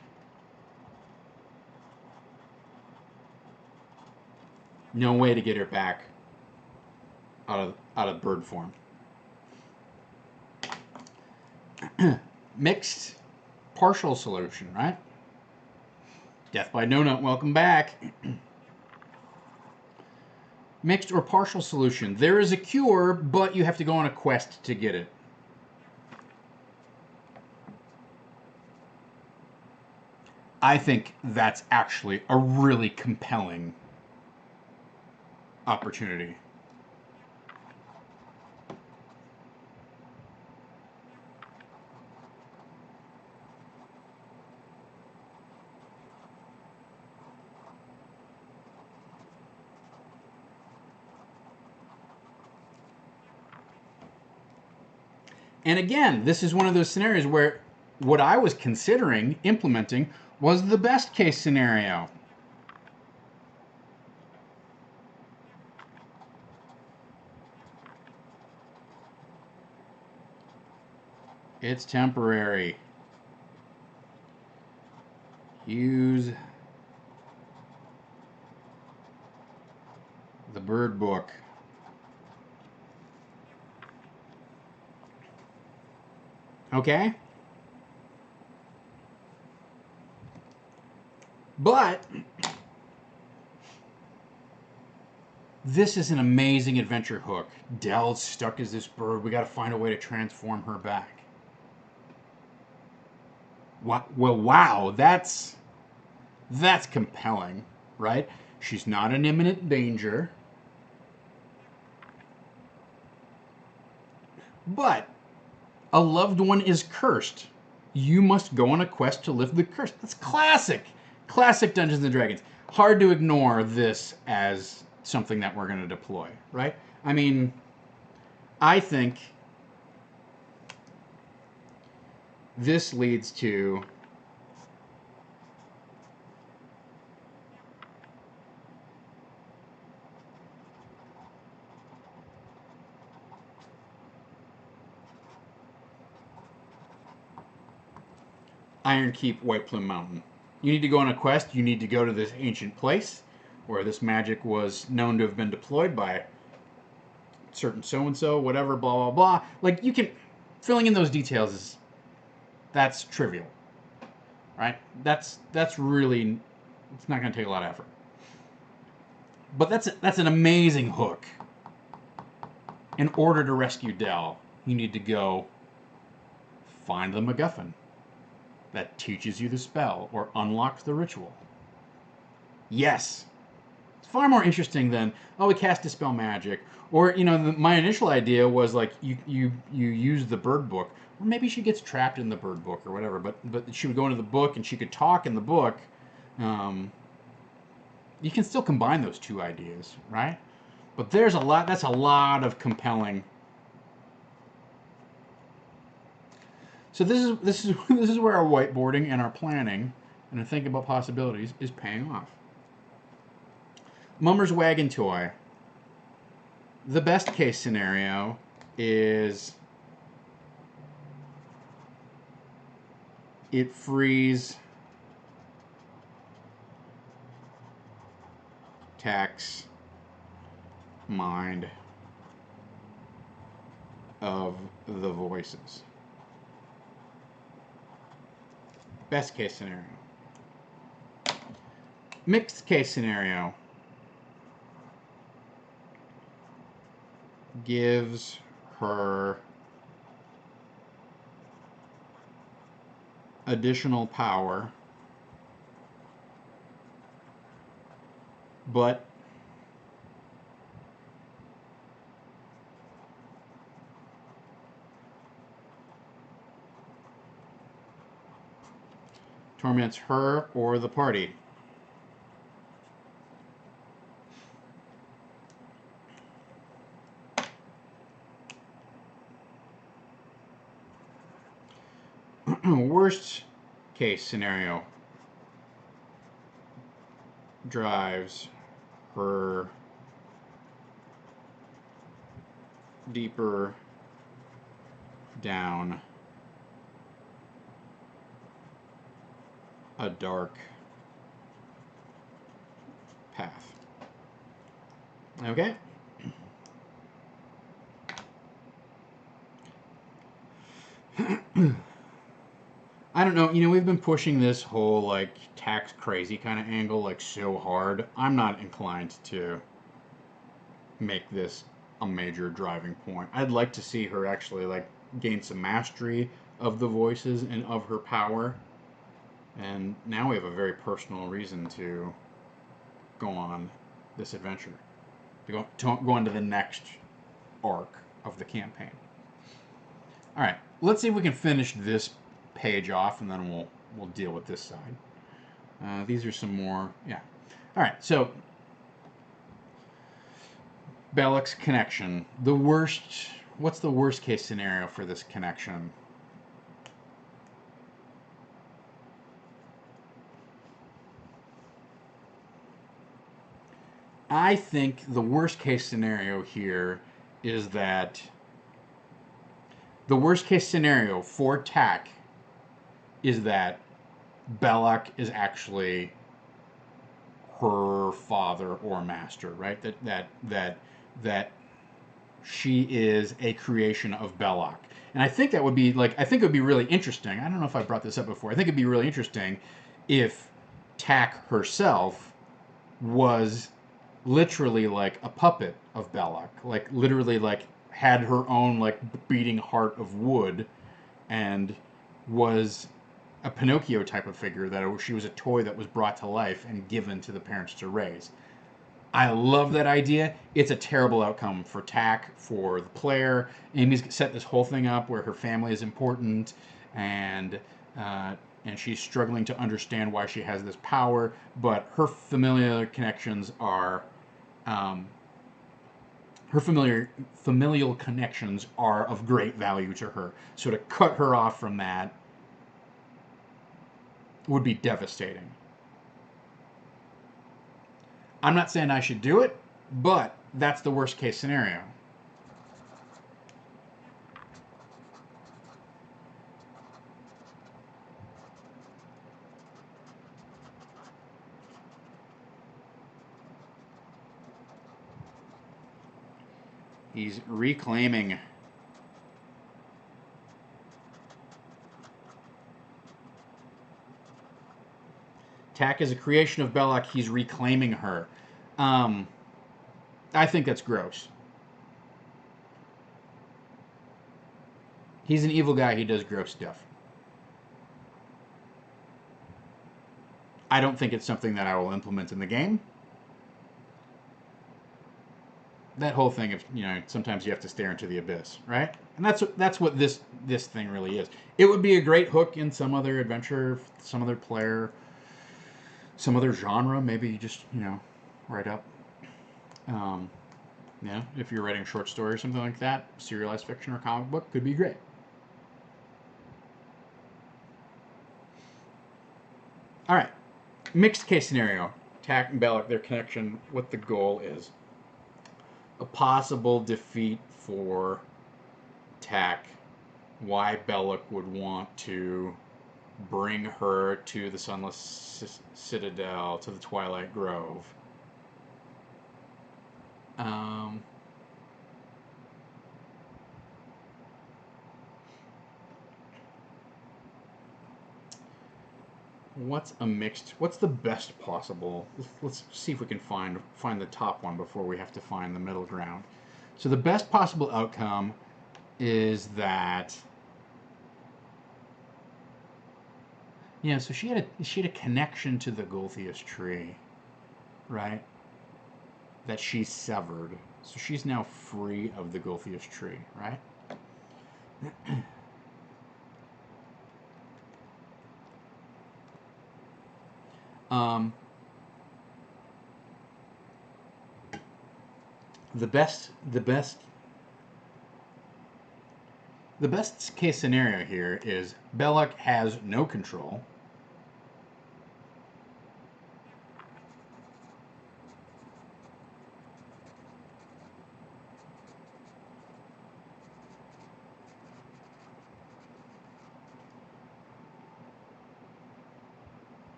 No way to get her back out of bird form. Mixed partial solution, right? Death by donut, welcome back. Mixed or partial solution. There is a cure, but you have to go on a quest to get it. I think that's actually a really compelling opportunity. And again, this is one of those scenarios where what I was considering implementing was the best case scenario. It's temporary. Use the bird book. Okay? But this is an amazing adventure hook. Dell's stuck as this bird. We got to find a way to transform her back. Well, wow, that's compelling, right? She's not in imminent danger. But a loved one is cursed. You must go on a quest to lift the curse. That's classic. Classic Dungeons and Dragons. Hard to ignore this as something that we're going to deploy, right? I mean, I think this leads to Iron Keep, White Plume Mountain. You need to go on a quest. You need to go to this ancient place where this magic was known to have been deployed by certain so-and-so, whatever, blah, blah, blah. Like, you can... Filling in those details is... That's trivial. Right? That's really... It's not going to take a lot of effort. But that's an amazing hook. In order to rescue Dell, you need to go find the MacGuffin that teaches you the spell or unlocks the ritual. Yes. It's far more interesting than, oh, we cast Dispel Magic. Or, you know, my initial idea was like you use the bird book. Or maybe she gets trapped in the bird book or whatever. But she would go into the book and she could talk in the book. You can still combine those two ideas, right? But there's a lot, that's a lot of compelling. So this is where our whiteboarding and our planning and our thinking about possibilities is paying off. Mummer's Wagon Toy. The best case scenario is it frees Tack's mind of the voices. Best case scenario. Mixed case scenario gives her additional power, but torments her or the party. Worst case scenario drives her deeper down a dark path. Okay? I don't know, you know, we've been pushing this whole, like, tax crazy kind of angle, like, so hard. I'm not inclined to make this a major driving point. I'd like to see her actually, like, gain some mastery of the voices and of her power. And now we have a very personal reason to go on this adventure. To go on to the next arc of the campaign. Alright, let's see if we can finish this page off, and then we'll deal with this side. These are some more, yeah. Alright, so Bellic's connection. What's the worst case scenario for this connection? I think the worst case scenario here is that the worst case scenario for Tack is that Belloc is actually her father or master, right? That she is a creation of Belloc. And I think that would be like, I think it would be really interesting. I don't know if I brought this up before. I think it'd be really interesting if Tack herself was literally like a puppet of Belloc, like literally like had her own like beating heart of wood and was a Pinocchio type of figure, that she was a toy that was brought to life and given to the parents to raise. I love that idea. It's a terrible outcome for Tack, for the player. Amy's set this whole thing up where her family is important, and she's struggling to understand why she has this power, but her familial connections are familial connections are of great value to her. So to cut her off from that would be devastating. I'm not saying I should do it, but that's the worst case scenario. He's reclaiming. Tack is a creation of Belloc. He's reclaiming her. I think that's gross. He's an evil guy. He does gross stuff. I don't think it's something that I will implement in the game. That whole thing of, you know, sometimes you have to stare into the abyss, right? And that's what this thing really is. It would be a great hook in some other adventure, some other player, some other genre. Maybe just, you know, write up. Yeah, if you're writing a short story or something like that, serialized fiction or comic book could be great. All right, mixed case scenario. Tack and Belloc, their connection, what the goal is. A possible defeat for Tack. Why Belloc would want to bring her to the Sunless Citadel, to the Twilight Grove. What's the best possible? Let's see if we can find the top one before we have to find the middle ground. So the best possible outcome is that, yeah, so she had a connection to the Golthius tree, right? That she severed. So she's now free of the Golthius tree, right? The best case scenario here is Belloc has no control.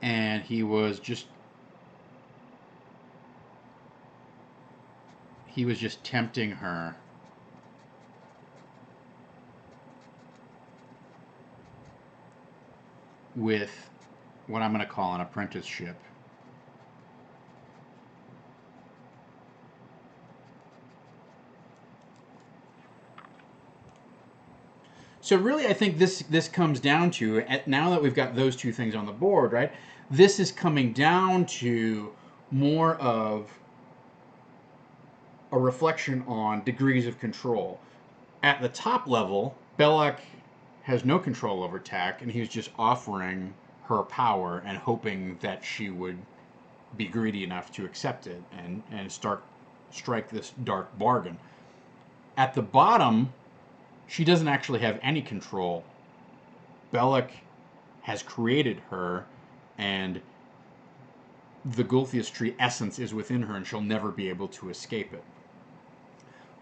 And he was just tempting her with what I'm going to call an apprenticeship. So really, I think this comes down to, now that we've got those two things on the board, right? This is coming down to more of a reflection on degrees of control. At the top level, Belloc has no control over Tack, and he's just offering her power and hoping that she would be greedy enough to accept it and strike this dark bargain. At the bottom, she doesn't actually have any control. Belloc has created her, and the Golthius tree essence is within her, and she'll never be able to escape it.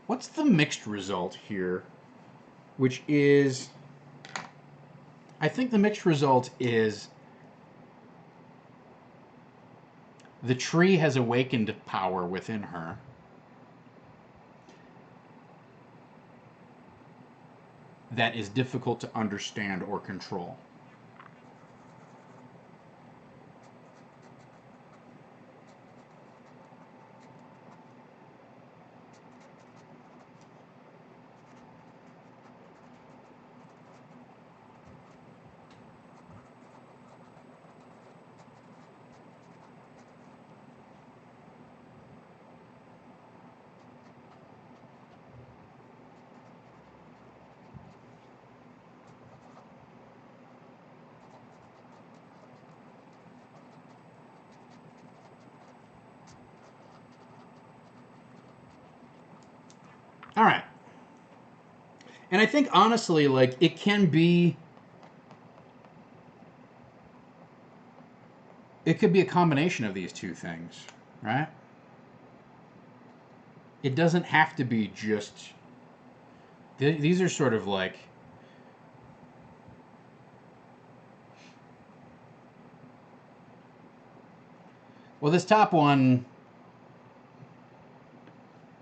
What's the mixed result here? Which is, I think the mixed result is the tree has awakened power within her. That is difficult to understand or control. All right. And I think, honestly, like, it could be a combination of these two things, right? It doesn't have to be just, these are sort of like, well, this top one,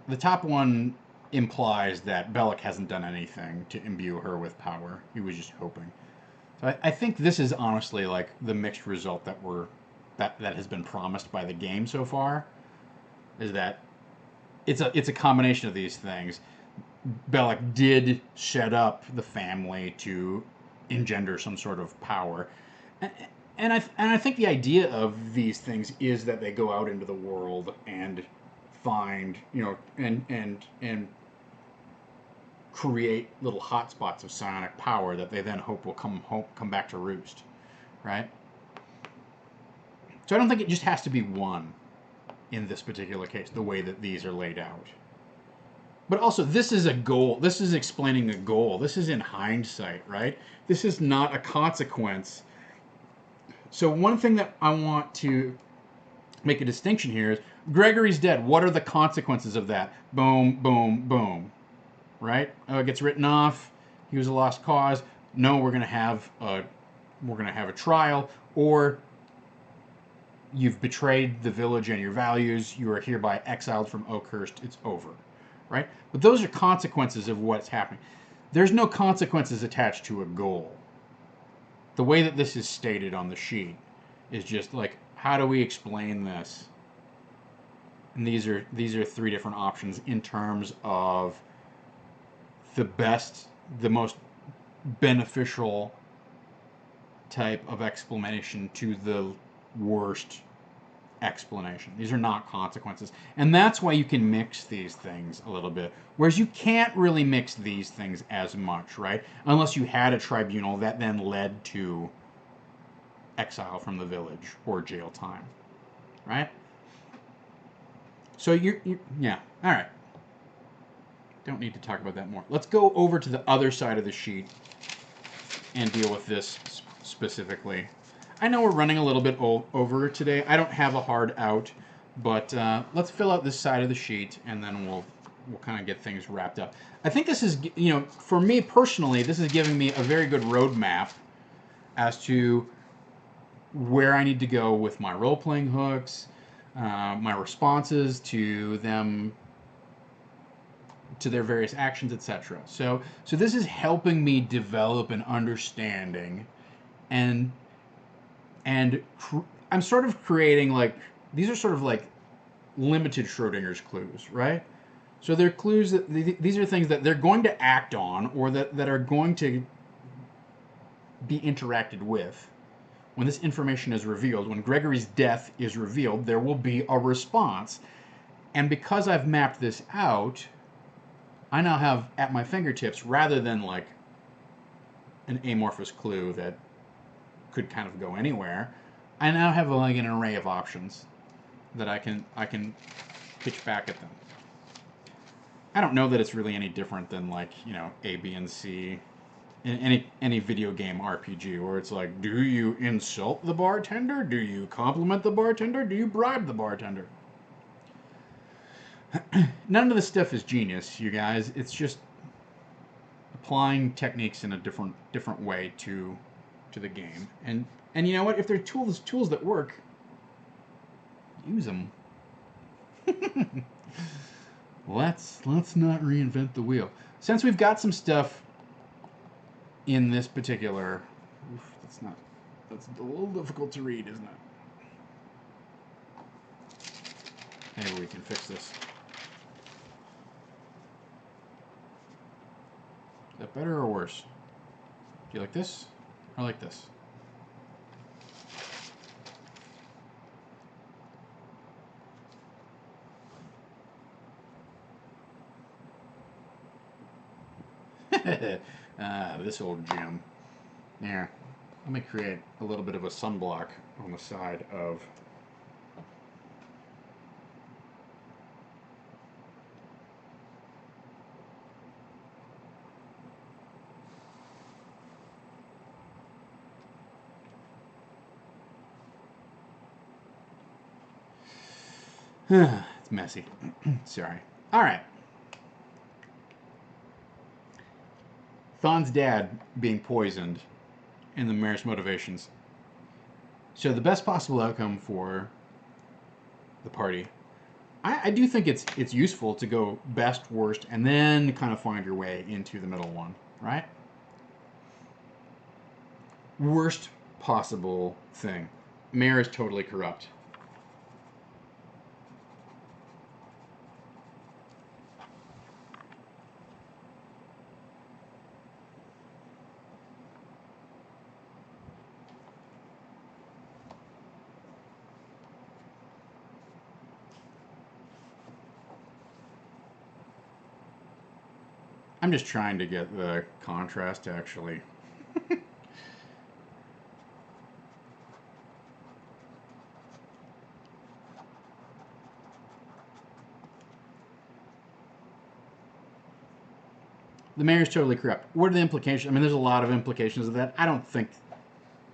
the top one implies that Bellic hasn't done anything to imbue her with power. He was just hoping. So I think this is honestly like the mixed result that has been promised by the game so far. Is that it's a combination of these things. Bellic did set up the family to engender some sort of power, and I think the idea of these things is that they go out into the world and find and create little hotspots of psionic power that they then hope will come back to roost, right? So I don't think it just has to be one in this particular case, the way that these are laid out. But also, this is a goal. This is explaining a goal. This is in hindsight, right? This is not a consequence. So one thing that I want to make a distinction here is Gregory's dead. What are the consequences of that? Boom, boom, boom. Right? It gets written off. He was a lost cause. No, we're gonna have a trial, or you've betrayed the village and your values. You are hereby exiled from Oakhurst. It's over. Right? But those are consequences of what's happening. There's no consequences attached to a goal. The way that this is stated on the sheet is just like, how do we explain this? And these are three different options in terms of the most beneficial type of explanation to the worst explanation. These are not consequences. And that's why you can mix these things a little bit. Whereas you can't really mix these things as much, right? Unless you had a tribunal that then led to exile from the village or jail time, right? So yeah, all right. Don't need to talk about that more. Let's go over to the other side of the sheet and deal with this specifically. I know we're running a little bit over today. I don't have a hard out, but let's fill out this side of the sheet, and then we'll kind of get things wrapped up. I think this is, for me personally, this is giving me a very good roadmap as to where I need to go with my role-playing hooks, my responses to them, to their various actions, etc. So this is helping me develop an understanding, and I'm sort of creating, like, these are sort of like limited Schrodinger's clues, right? So they're clues that these are things that they're going to act on, or that are going to be interacted with. When this information is revealed, when Gregory's death is revealed, there will be a response. And because I've mapped this out, I now have at my fingertips, rather than like an amorphous clue that could kind of go anywhere, I now have like an array of options that I can pitch back at them. I don't know that it's really any different than, like, A, B, and C in any video game RPG, where it's like, do you insult the bartender? Do you compliment the bartender? Do you bribe the bartender? None of this stuff is genius, you guys. It's just applying techniques in a different way to the game. And you know what? If they're tools that work, use them. Let's not reinvent the wheel. Since we've got some stuff in this particular, that's a little difficult to read, isn't it? Maybe we can fix this. Is that better or worse? Do you like this or like this? This old gem. Yeah. Let me create a little bit of a sunblock on the side of it's messy. Sorry. All right. Thon's dad being poisoned in the mayor's motivations. So the best possible outcome for the party I do think it's useful to go best, worst, and then kind of find your way into the middle one, right? Worst possible thing. Mayor is totally corrupt. I'm just trying to get the contrast to actually. The mayor's totally corrupt. What are the implications? I mean, there's a lot of implications of that. I don't think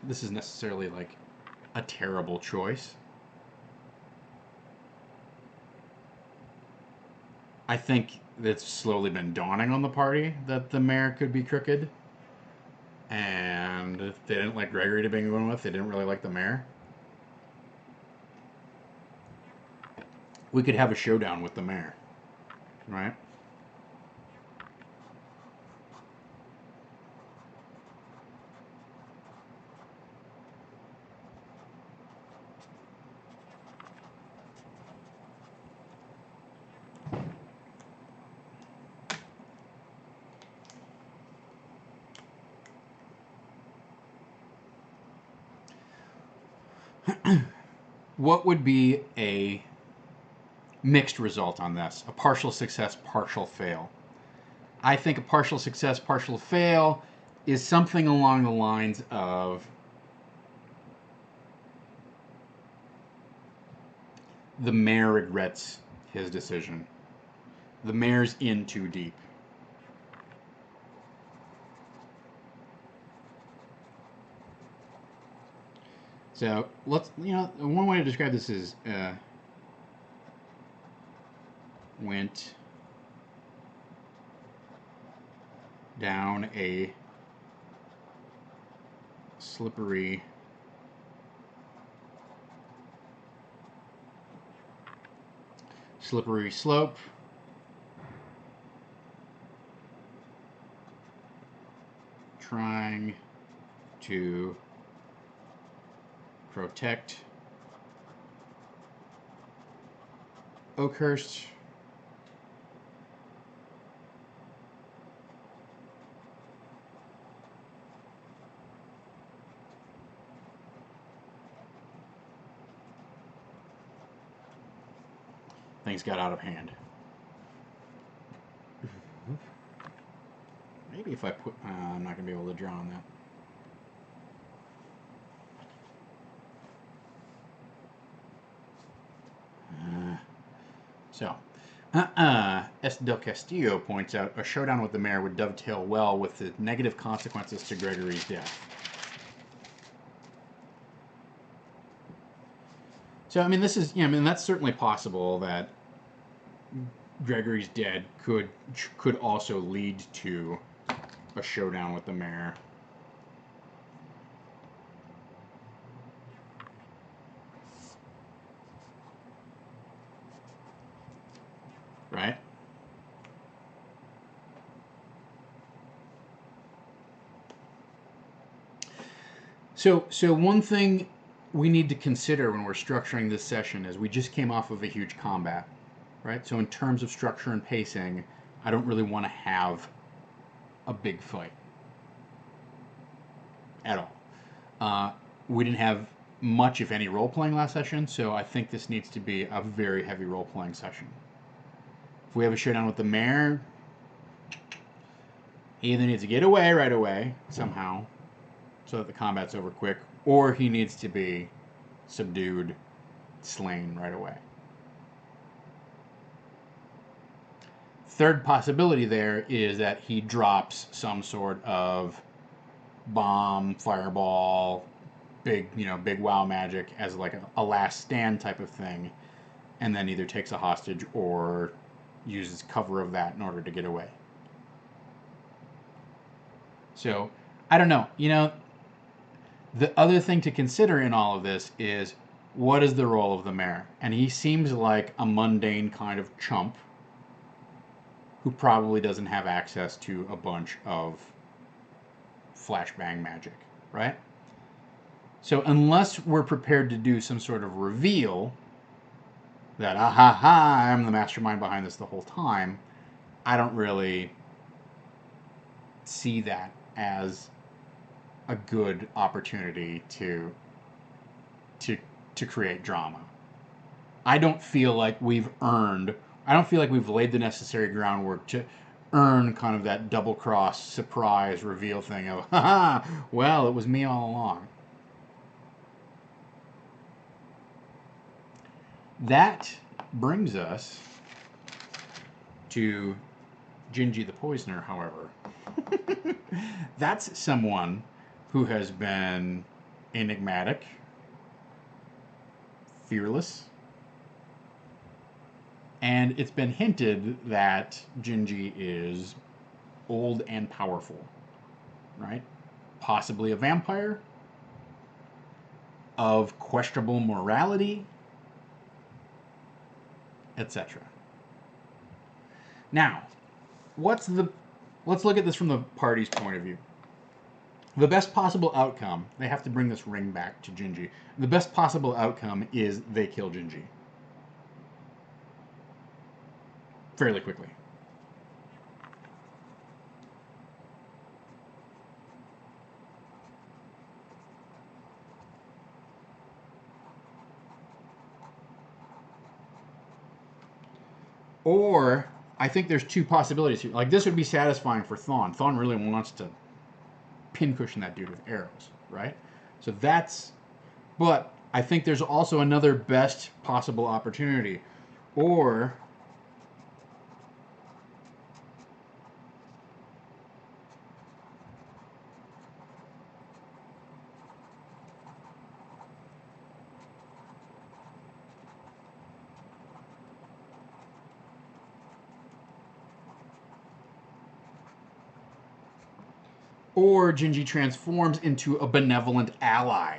this is necessarily like a terrible choice. I think it's slowly been dawning on the party that the mayor could be crooked. And if they didn't like Gregory to begin with, they didn't really like the mayor. We could have a showdown with the mayor, right? What would be a mixed result on this? A partial success, partial fail. I think a partial success, partial fail is something along the lines of the mayor regrets his decision. The mayor's in too deep. So let's, one way to describe this is went down a slippery slope. Trying to protect Oakhurst things got out of hand. Maybe if I put, I'm not going to be able to draw on that. So, S. Del Castillo points out a showdown with the mayor would dovetail well with the negative consequences to Gregory's death. So, I mean, this is, that's certainly possible that Gregory's death could also lead to a showdown with the mayor. Right? So one thing we need to consider when we're structuring this session is we just came off of a huge combat, right? So in terms of structure and pacing, I don't really want to have a big fight at all. We didn't have much, if any, role-playing last session, so I think this needs to be a very heavy role-playing session. If we have a showdown with the mayor, he either needs to get away right away, somehow, so that the combat's over quick, or he needs to be subdued, slain right away. Third possibility there is that he drops some sort of bomb, fireball, big wow magic as like a last stand type of thing, and then either takes a hostage or uses cover of that in order to get away. So, I don't know. The other thing to consider in all of this is what is the role of the mayor? And he seems like a mundane kind of chump who probably doesn't have access to a bunch of flashbang magic, right? So unless we're prepared to do some sort of reveal that, ah ha ha, I'm the mastermind behind this the whole time, I don't really see that as a good opportunity to to create drama. I don't feel like we've laid the necessary groundwork to earn kind of that double cross surprise reveal thing of, haha, well, it was me all along. That brings us to Gingy the Poisoner, however. That's someone who has been enigmatic, fearless, and it's been hinted that Gingy is old and powerful, right? Possibly a vampire, of questionable morality, etc. Now, let's look at this from the party's point of view. The best possible outcome, they have to bring this ring back to Gingy. The best possible outcome is they kill Gingy. Fairly quickly. Or, I think there's two possibilities here. Like, this would be satisfying for Thawne. Thawne really wants to pincushion that dude with arrows, right? So that's... But I think there's also another best possible opportunity. Or... Or Gingy transforms into a benevolent ally.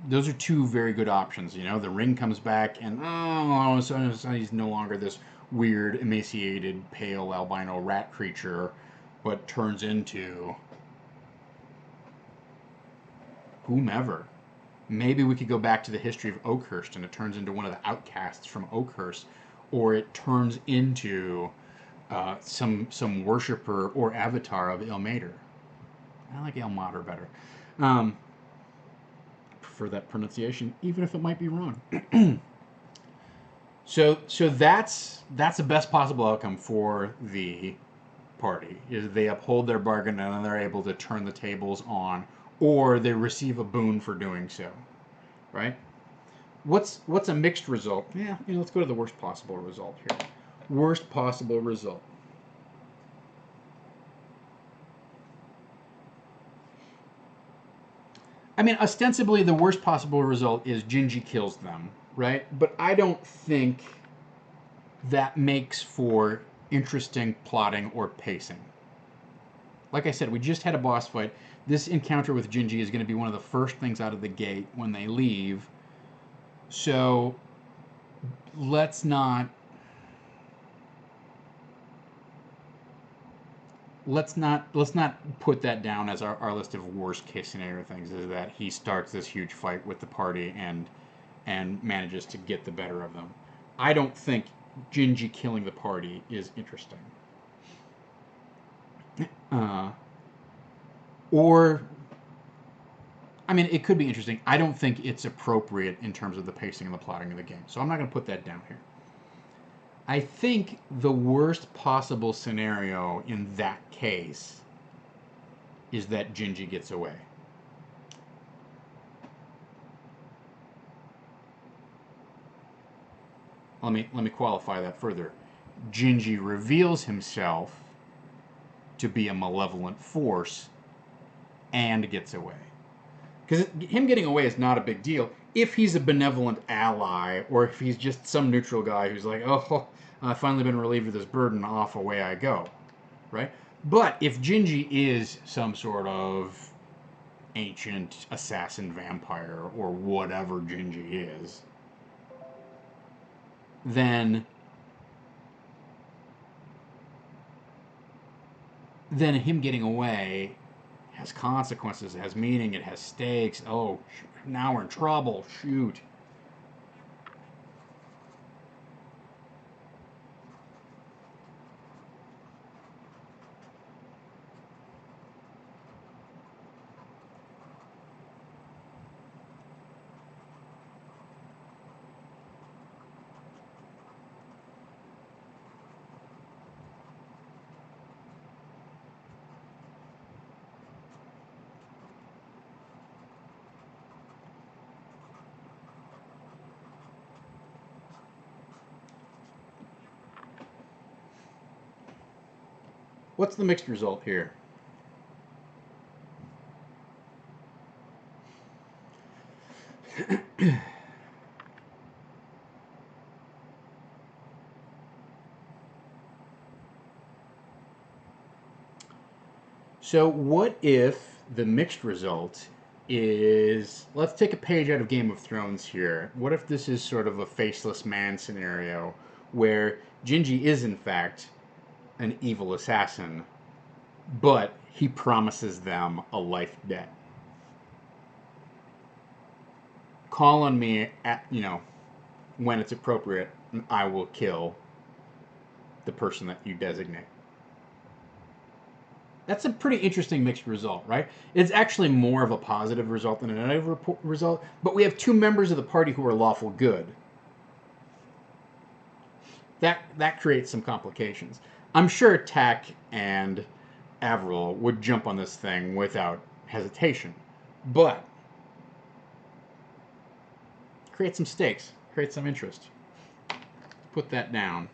Those are two very good options. You know, the ring comes back, and all of a sudden he's no longer this weird, emaciated, pale albino rat creature, but turns into whomever. Maybe we could go back to the history of Oakhurst, and it turns into one of the outcasts from Oakhurst, or it turns into some worshiper or avatar of Ilmater. I like Ilmater better. Prefer that pronunciation, even if it might be wrong. So that's the best possible outcome for the party, is they uphold their bargain and then they're able to turn the tables on, or they receive a boon for doing so, right? What's a mixed result? Yeah, let's go to the worst possible result here. Worst possible result. I mean, ostensibly, the worst possible result is Gingy kills them, right? But I don't think that makes for interesting plotting or pacing. Like I said, we just had a boss fight. This encounter with Gingy is going to be one of the first things out of the gate when they leave. So let's not put that down as our list of worst case scenario things, is that he starts this huge fight with the party and manages to get the better of them. I don't think Gingy killing the party is interesting. Or, I mean, it could be interesting. I don't think it's appropriate in terms of the pacing and the plotting of the game. So I'm not going to put that down here. I think the worst possible scenario in that case is that Gingy gets away. Let me qualify that further. Gingy reveals himself to be a malevolent force and gets away. Because him getting away is not a big deal if he's a benevolent ally, or if he's just some neutral guy who's like, oh, I've finally been relieved of this burden, off away I go. right? But if Gingy is some sort of ancient assassin vampire or whatever Gingy is, then him getting away has consequences, it has meaning, it has stakes. Oh, now we're in trouble. Shoot. What's the mixed result here? So what if the mixed result is, let's take a page out of Game of Thrones here. What if this is sort of a faceless man scenario where Gingy is in fact an evil assassin, but he promises them a life debt? Call on me at, when it's appropriate, and I will kill the person that you designate. That's a pretty interesting mixed result, right? It's actually more of a positive result than a negative result, but we have two members of the party who are lawful good. That creates some complications. I'm sure Tack and Avril would jump on this thing without hesitation, but create some stakes, create some interest. Put that down.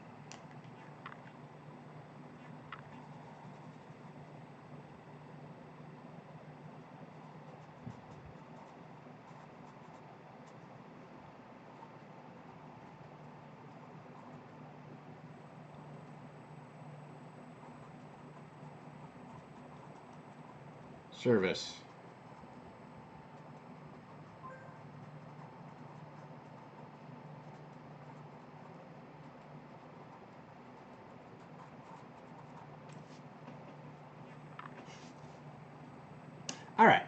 Service. All right.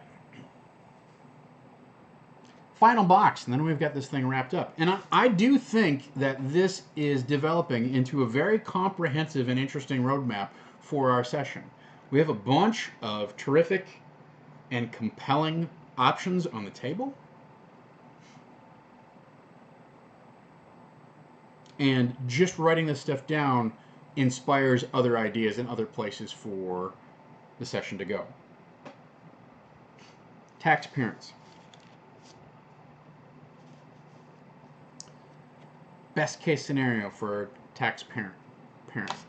Final box, and then we've got this thing wrapped up. And I do think that this is developing into a very comprehensive and interesting roadmap for our session. We have a bunch of terrific and compelling options on the table. And just writing this stuff down inspires other ideas and other places for the session to go. Tax parents. Best case scenario for tax parents.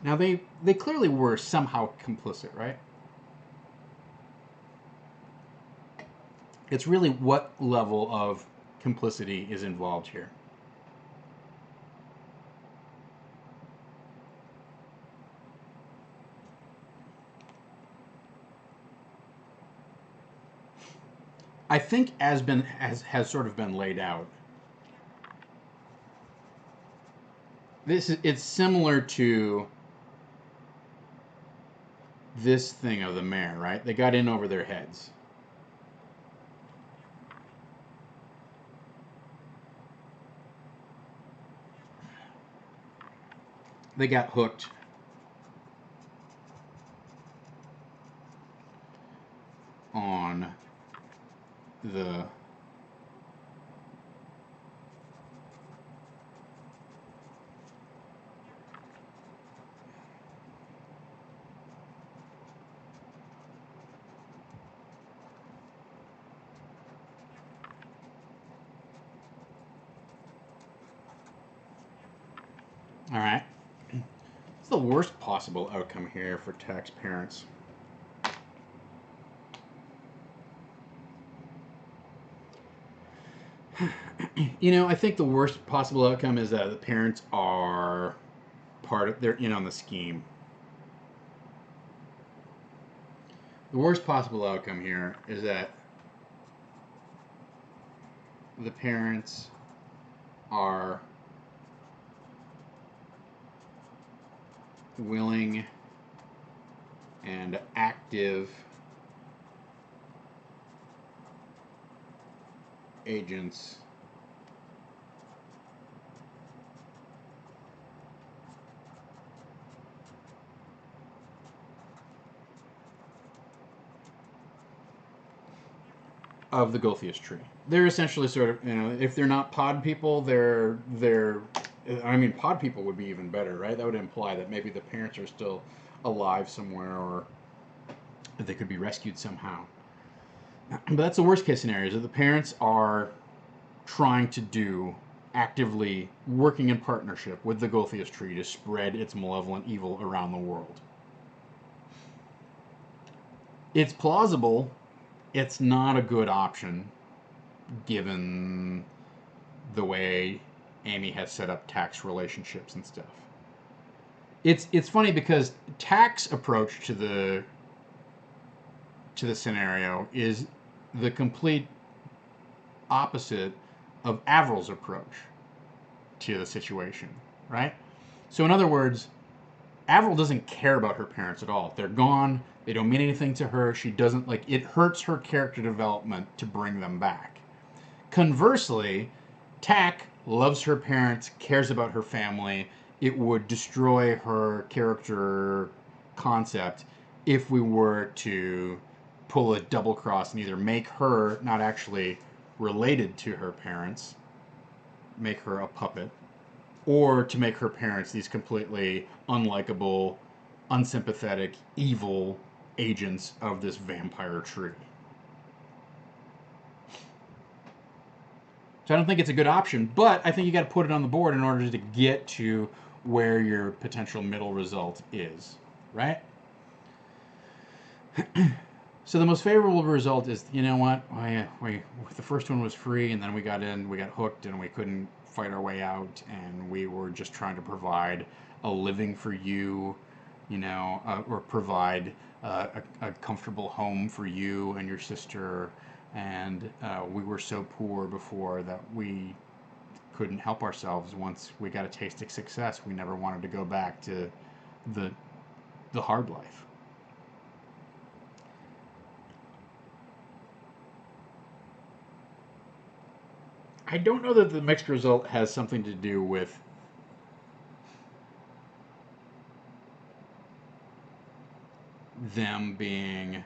Now they clearly were somehow complicit, right? It's really what level of complicity is involved here. I think has sort of been laid out. It's similar to this thing of the mayor, right? They got in over their heads. They got hooked. On the all right. It's the worst possible outcome here for tax parents. I think the worst possible outcome is that the parents are they're in on the scheme. The worst possible outcome here is that the parents are willing and active agents of the Gulfius tree. They're essentially sort of, if they're not pod people, I mean, pod people would be even better, right? That would imply that maybe the parents are still alive somewhere, or that they could be rescued somehow. But that's the worst case scenario, is that the parents are trying to do, actively working in partnership with the Gulfius tree to spread its malevolent evil around the world. It's plausible. It's not a good option, given the way Amy has set up Tack's relationships and stuff. It's funny because Tack's approach to the scenario is the complete opposite of Avril's approach to the situation, right? So in other words, Avril doesn't care about her parents at all. They're gone. They don't mean anything to her. She doesn't, like, it hurts her character development to bring them back. Conversely, Tack loves her parents, cares about her family. It would destroy her character concept if we were to pull a double cross and either make her not actually related to her parents, make her a puppet, or to make her parents these completely unlikable, unsympathetic, evil agents of this vampire tree. So I don't think it's a good option, but I think you got to put it on the board in order to get to where your potential middle result is, right? So the most favorable result is, you know what, the first one was free, and then we got hooked, and we couldn't fight our way out, and we were just trying to provide a living for you, or provide a comfortable home for you and your sister, and we were so poor before that we couldn't help ourselves. Once we got a taste of success, we never wanted to go back to the hard life. I don't know that the mixed result has something to do with them being...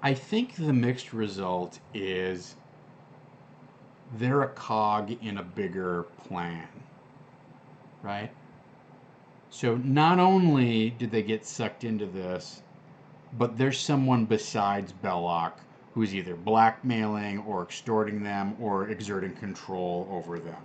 I think the mixed result is they're a cog in a bigger plan, right? So not only did they get sucked into this, but there's someone besides Belloc who's either blackmailing or extorting them or exerting control over them.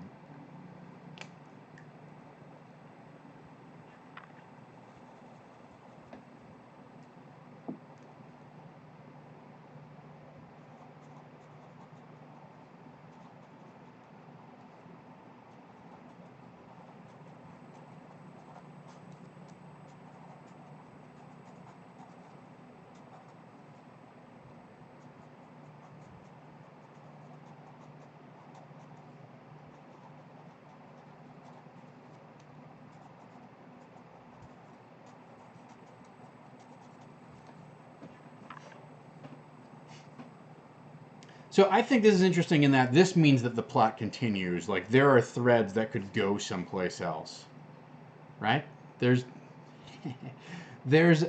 So I think this is interesting in that this means that the plot continues. Like, there are threads that could go someplace else, right? There's there's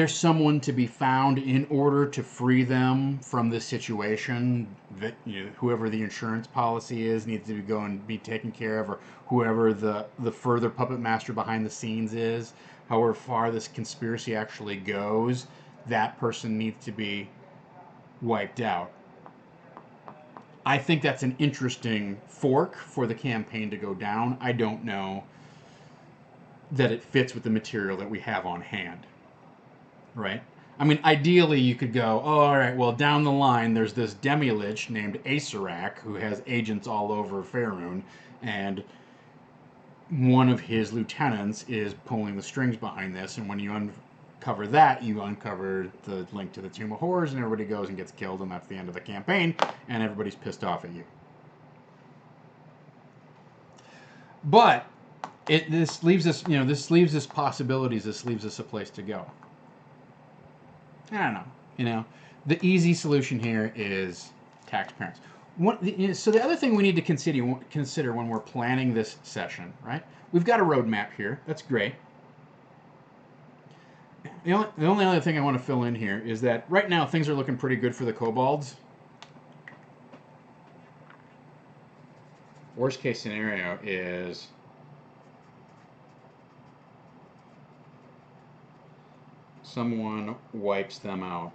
someone to be found in order to free them from this situation. That, whoever the insurance policy is needs to go and be taken care of, or whoever the further puppet master behind the scenes is, however far this conspiracy actually goes, that person needs to be wiped out. I think that's an interesting fork for the campaign to go down. I don't know that it fits with the material that we have on hand, right? I mean, ideally you could go, oh, all right, well, down the line there's this demi-lich named Acerak who has agents all over Faerun, and one of his lieutenants is pulling the strings behind this, and when you uncover that, you uncover the link to the Tomb of Horrors, and everybody goes and gets killed, and that's the end of the campaign, and everybody's pissed off at you. But this leaves us, this leaves us possibilities. This leaves us a place to go. I don't know. The easy solution here is tax parents. So the other thing we need to consider when we're planning this session, right? We've got a roadmap here. That's great. The only other thing I want to fill in here is that right now things are looking pretty good for the kobolds. Worst case scenario is someone wipes them out.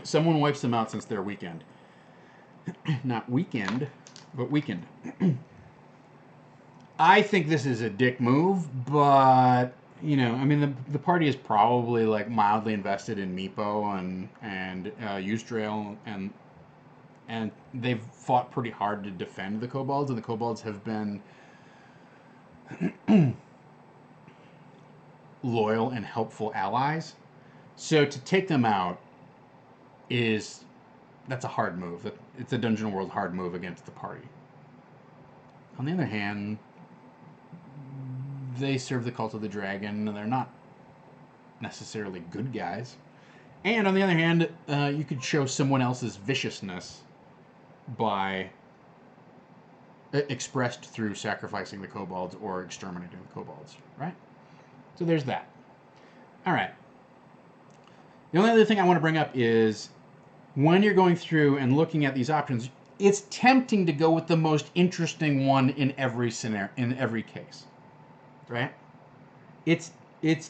Someone wipes them out since they're weekend. Not weekend, but weakened. I think this is a dick move, but I mean, the party is probably like mildly invested in Meepo and Eustrail, and they've fought pretty hard to defend the kobolds, and the kobolds have been loyal and helpful allies. So to take them out that's a hard move. It's a Dungeon World hard move against the party. On the other hand, they serve the cult of the dragon, and they're not necessarily good guys. And on the other hand, you could show someone else's viciousness by expressed through sacrificing the kobolds or exterminating the kobolds, right? So there's that. All right. The only other thing I want to bring up is when you're going through and looking at these options, it's tempting to go with the most interesting one in every scenario, in every case, right? It's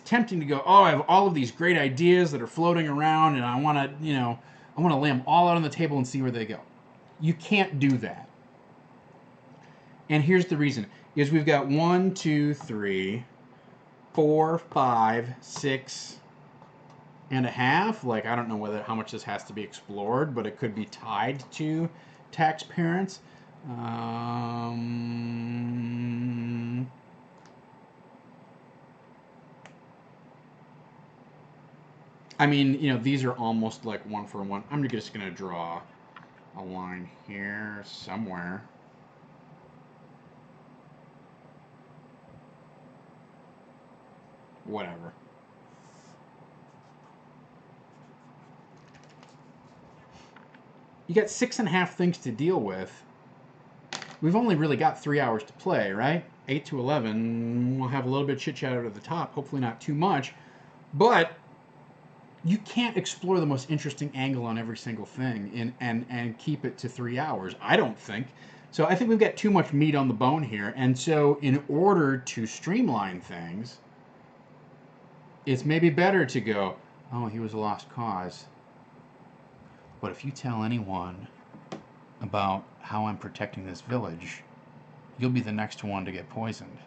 tempting to go, oh, I have all of these great ideas that are floating around, and I want to lay them all out on the table and see where they go. You can't do that. And here's the reason: is we've got 1, 2, 3, 4, 5, 6 and a half. Like, I don't know how much this has to be explored, but it could be tied to tax parents. I mean, these are almost like one for one. I'm just going to draw a line here somewhere. Whatever. You got 6.5 things to deal with. We've only really got 3 hours to play, right? 8 to 11. We'll have a little bit of chit-chat at the top. Hopefully not too much. But you can't explore the most interesting angle on every single thing and keep it to 3 hours, I don't think. So I think we've got too much meat on the bone here. And so in order to streamline things, it's maybe better to go, oh, he was a lost cause. But if you tell anyone about how I'm protecting this village, you'll be the next one to get poisoned.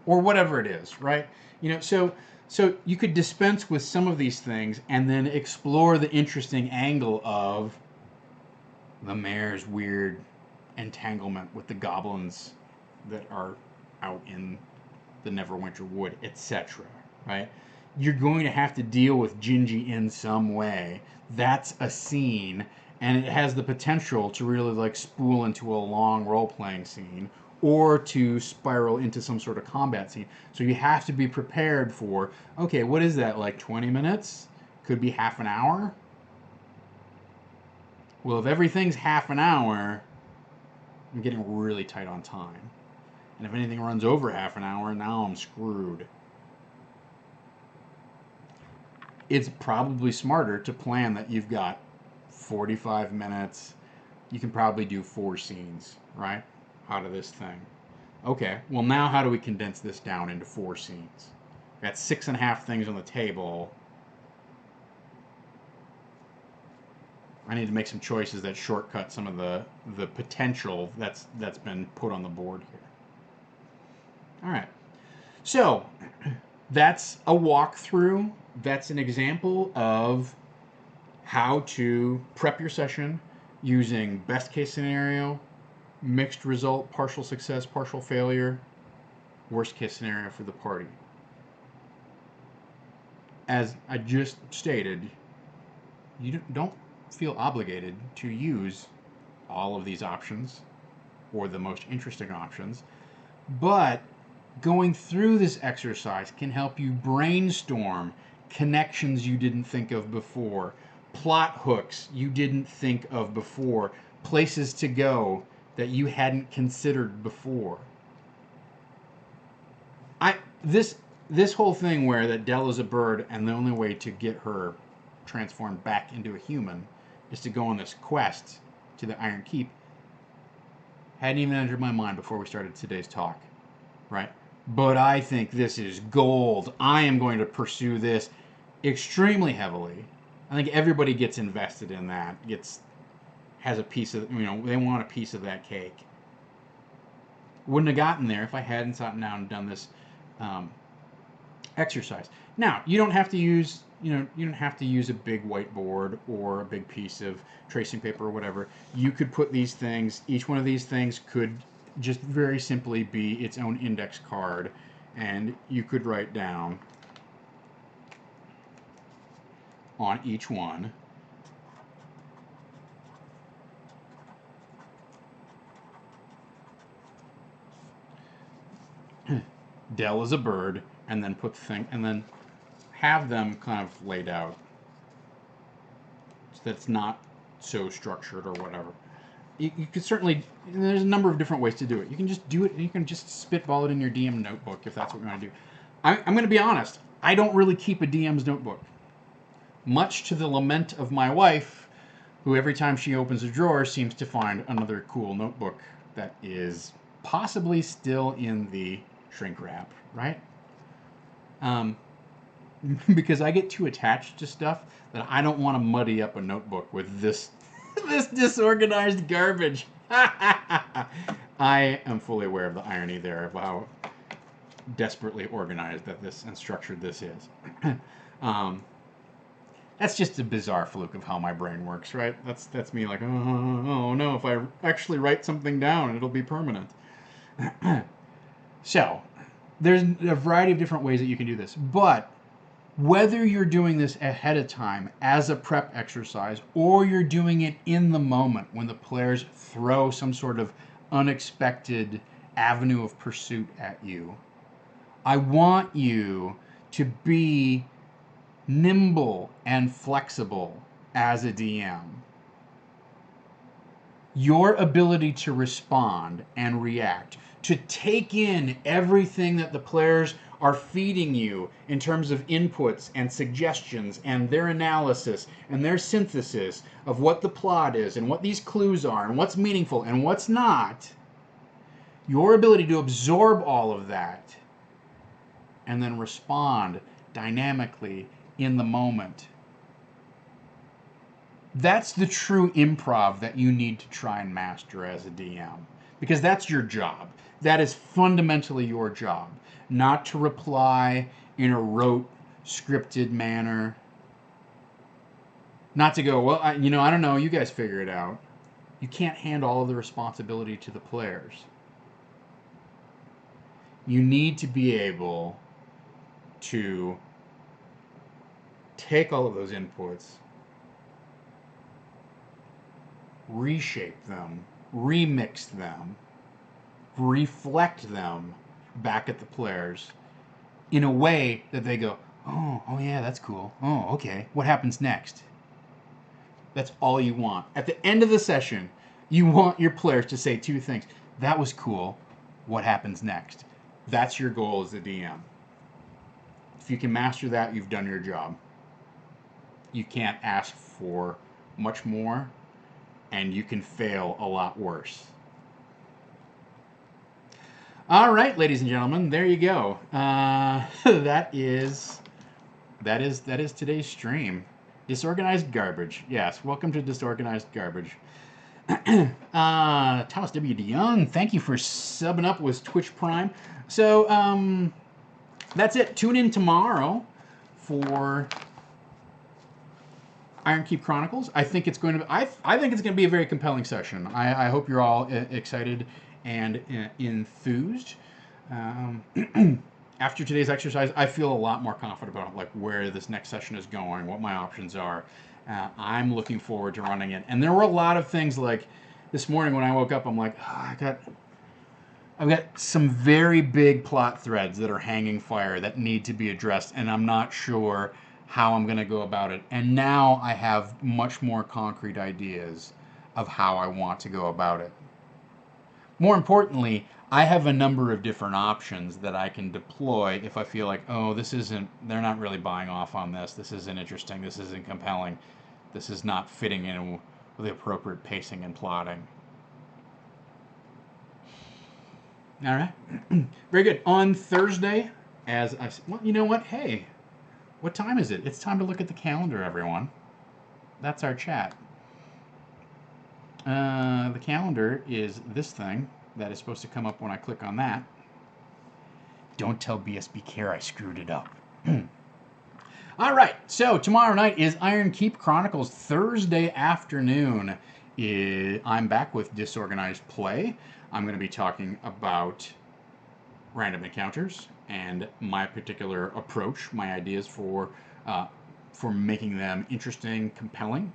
Or whatever it is, right? So you could dispense with some of these things and then explore the interesting angle of the mayor's weird entanglement with the goblins that are out in the Neverwinter Wood, etc., right? You're going to have to deal with Gingy in some way. That's a scene, and it has the potential to really like spool into a long role-playing scene or to spiral into some sort of combat scene. So you have to be prepared for, okay, what is that, like 20 minutes? Could be half an hour? Well, if everything's half an hour, I'm getting really tight on time. And if anything runs over half an hour, now I'm screwed. It's probably smarter to plan that you've got 45 minutes. You can probably do 4 scenes, right, out of this thing. Okay, well now how do we condense this down into 4 scenes? Got 6.5 things on the table. I need to make some choices that shortcut some of the potential that's been put on the board here. All right. So that's a walkthrough. That's an example of how to prep your session using best case scenario, mixed result, partial success, partial failure, worst case scenario for the party. As I just stated, you don't feel obligated to use all of these options or the most interesting options, but going through this exercise can help you brainstorm connections you didn't think of before, plot hooks you didn't think of before, places to go that you hadn't considered before. This whole thing where that Dell is a bird and the only way to get her transformed back into a human is to go on this quest to the Iron Keep hadn't even entered my mind before we started today's talk, right? But I think this is gold. I am going to pursue this extremely heavily. I think everybody gets invested in that, has a piece of, they want a piece of that cake. Wouldn't have gotten there if I hadn't sat down and done this exercise. Now, you don't have to use, you don't have to use a big whiteboard or a big piece of tracing paper or whatever. You could put these things, each one of these things could just very simply be its own index card, and you could write down on each one Dell is a bird, and then put the thing, and then have them kind of laid out so that's not so structured or whatever. You could certainly, there's a number of different ways to do it. You can just do it, you can just spitball it in your DM notebook if that's what you want to do. I'm going to be honest, I don't really keep a DM's notebook. Much to the lament of my wife, who every time she opens a drawer seems to find another cool notebook that is possibly still in the shrink wrap, right? Because I get too attached to stuff that I don't want to muddy up a notebook with this this disorganized garbage. I am fully aware of the irony there of how desperately organized that this and structured this is. That's just a bizarre fluke of how my brain works, right? That's me like, oh no, if I actually write something down, it'll be permanent. So, there's a variety of different ways that you can do this, but whether you're doing this ahead of time as a prep exercise or you're doing it in the moment when the players throw some sort of unexpected avenue of pursuit at you, I want you to be nimble and flexible as a DM. Your ability to respond and react, to take in everything that the players are feeding you in terms of inputs and suggestions and their analysis and their synthesis of what the plot is and what these clues are and what's meaningful and what's not, your ability to absorb all of that and then respond dynamically in the moment. That's the true improv that you need to try and master as a DM, because that's your job. That is fundamentally your job, not to reply in a rote, scripted manner. Not to go, well, I don't know, you guys figure it out. You can't hand all of the responsibility to the players. You need to be able to take all of those inputs, reshape them, remix them, reflect them back at the players in a way that they go, oh yeah, that's cool. Oh, okay. What happens next? That's all you want. At the end of the session, you want your players to say two things. That was cool. What happens next? That's your goal as a DM. If you can master that, you've done your job. You can't ask for much more, and you can fail a lot worse. All right, ladies and gentlemen, there you go. That is today's stream. Disorganized garbage. Yes, welcome to disorganized garbage. Thomas W. DeYoung, thank you for subbing up with Twitch Prime. So, that's it. Tune in tomorrow for Iron Keep Chronicles. I think it's going to. I think it's going to be a very compelling session. I hope you're all excited and enthused. After today's exercise, I feel a lot more confident about like where this next session is going, what my options are. I'm looking forward to running it. And there were a lot of things like this morning when I woke up, I'm like, oh, I've got some very big plot threads that are hanging fire that need to be addressed, and I'm not sure how I'm going to go about it. And now I have much more concrete ideas of how I want to go about it. More importantly, I have a number of different options that I can deploy if I feel like, oh, they're not really buying off on this. This isn't interesting. This isn't compelling. This is not fitting in with the appropriate pacing and plotting. All right. Very good. On Thursday, as I said, well, you know what? Hey, what time is it? It's time to look at the calendar, everyone. That's our chat. The calendar is this thing that is supposed to come up when I click on that. Don't tell BSB Care I screwed it up. All right, so tomorrow night is Iron Keep Chronicles. Thursday afternoon, I'm back with Disorganized Play. I'm going to be talking about random encounters and my particular approach, my ideas for making them interesting, compelling,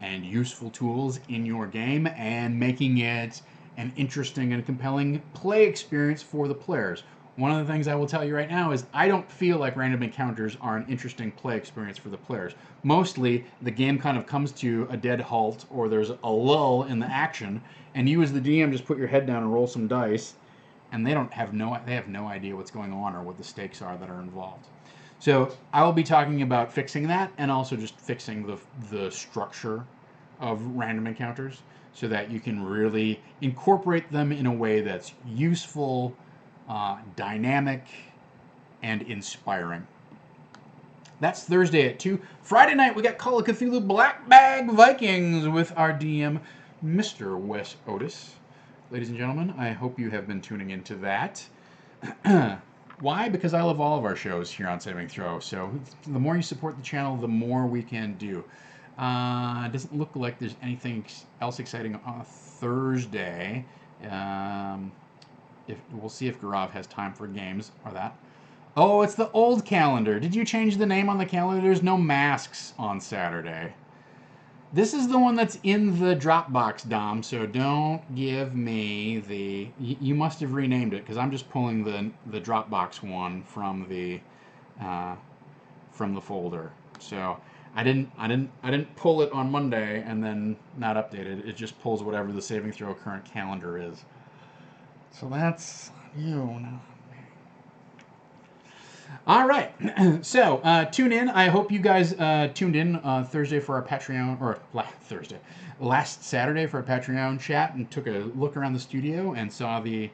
and useful tools in your game, and making it an interesting and compelling play experience for the players. One of the things I will tell you right now is I don't feel like random encounters are an interesting play experience for the players. Mostly, the game kind of comes to a dead halt, or there's a lull in the action, and you as the DM just put your head down and roll some dice, and they have no idea what's going on or what the stakes are that are involved. So I will be talking about fixing that, and also just fixing the structure of random encounters so that you can really incorporate them in a way that's useful, dynamic, and inspiring. That's Thursday at 2. Friday night, we got Call of Cthulhu Black Bag Vikings with our DM, Mr. Wes Otis. Ladies and gentlemen, I hope you have been tuning into that. Why? Because I love all of our shows here on Saving Throw. So the more you support the channel, the more we can do. It doesn't look like there's anything else exciting on Thursday. We'll see if Gaurav has time for games or that. Oh, it's the old calendar. Did you change the name on the calendar? There's no masks on Saturday. This is the one that's in the Dropbox, Dom, so don't give me the... You must have renamed it, because I'm just pulling the Dropbox one from the folder. So I didn't pull it on Monday and then not update it. It just pulls whatever the Saving Throw current calendar is. So that's you now. All right, so tune in. I hope you guys tuned in Thursday for our Patreon, or last Saturday for our Patreon chat, and took a look around the studio and saw the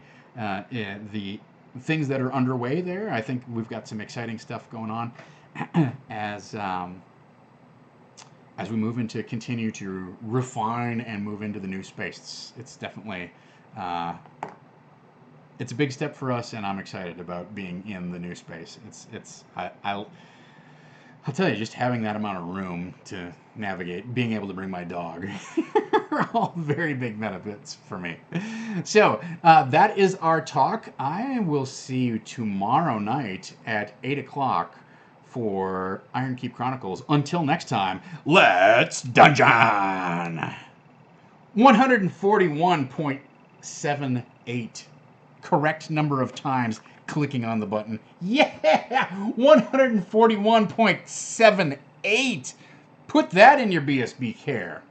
things that are underway there. I think we've got some exciting stuff going on as we move into continue to refine and move into the new space. It's definitely. It's a big step for us, and I'm excited about being in the new space. I'll tell you, just having that amount of room to navigate, being able to bring my dog, are all very big benefits for me. So that is our talk. I will see you tomorrow night at 8 o'clock for Iron Keep Chronicles. Until next time, let's dungeon! 141.78. Correct number of times clicking on the button. Yeah! 141.78! Put that in your BSB care.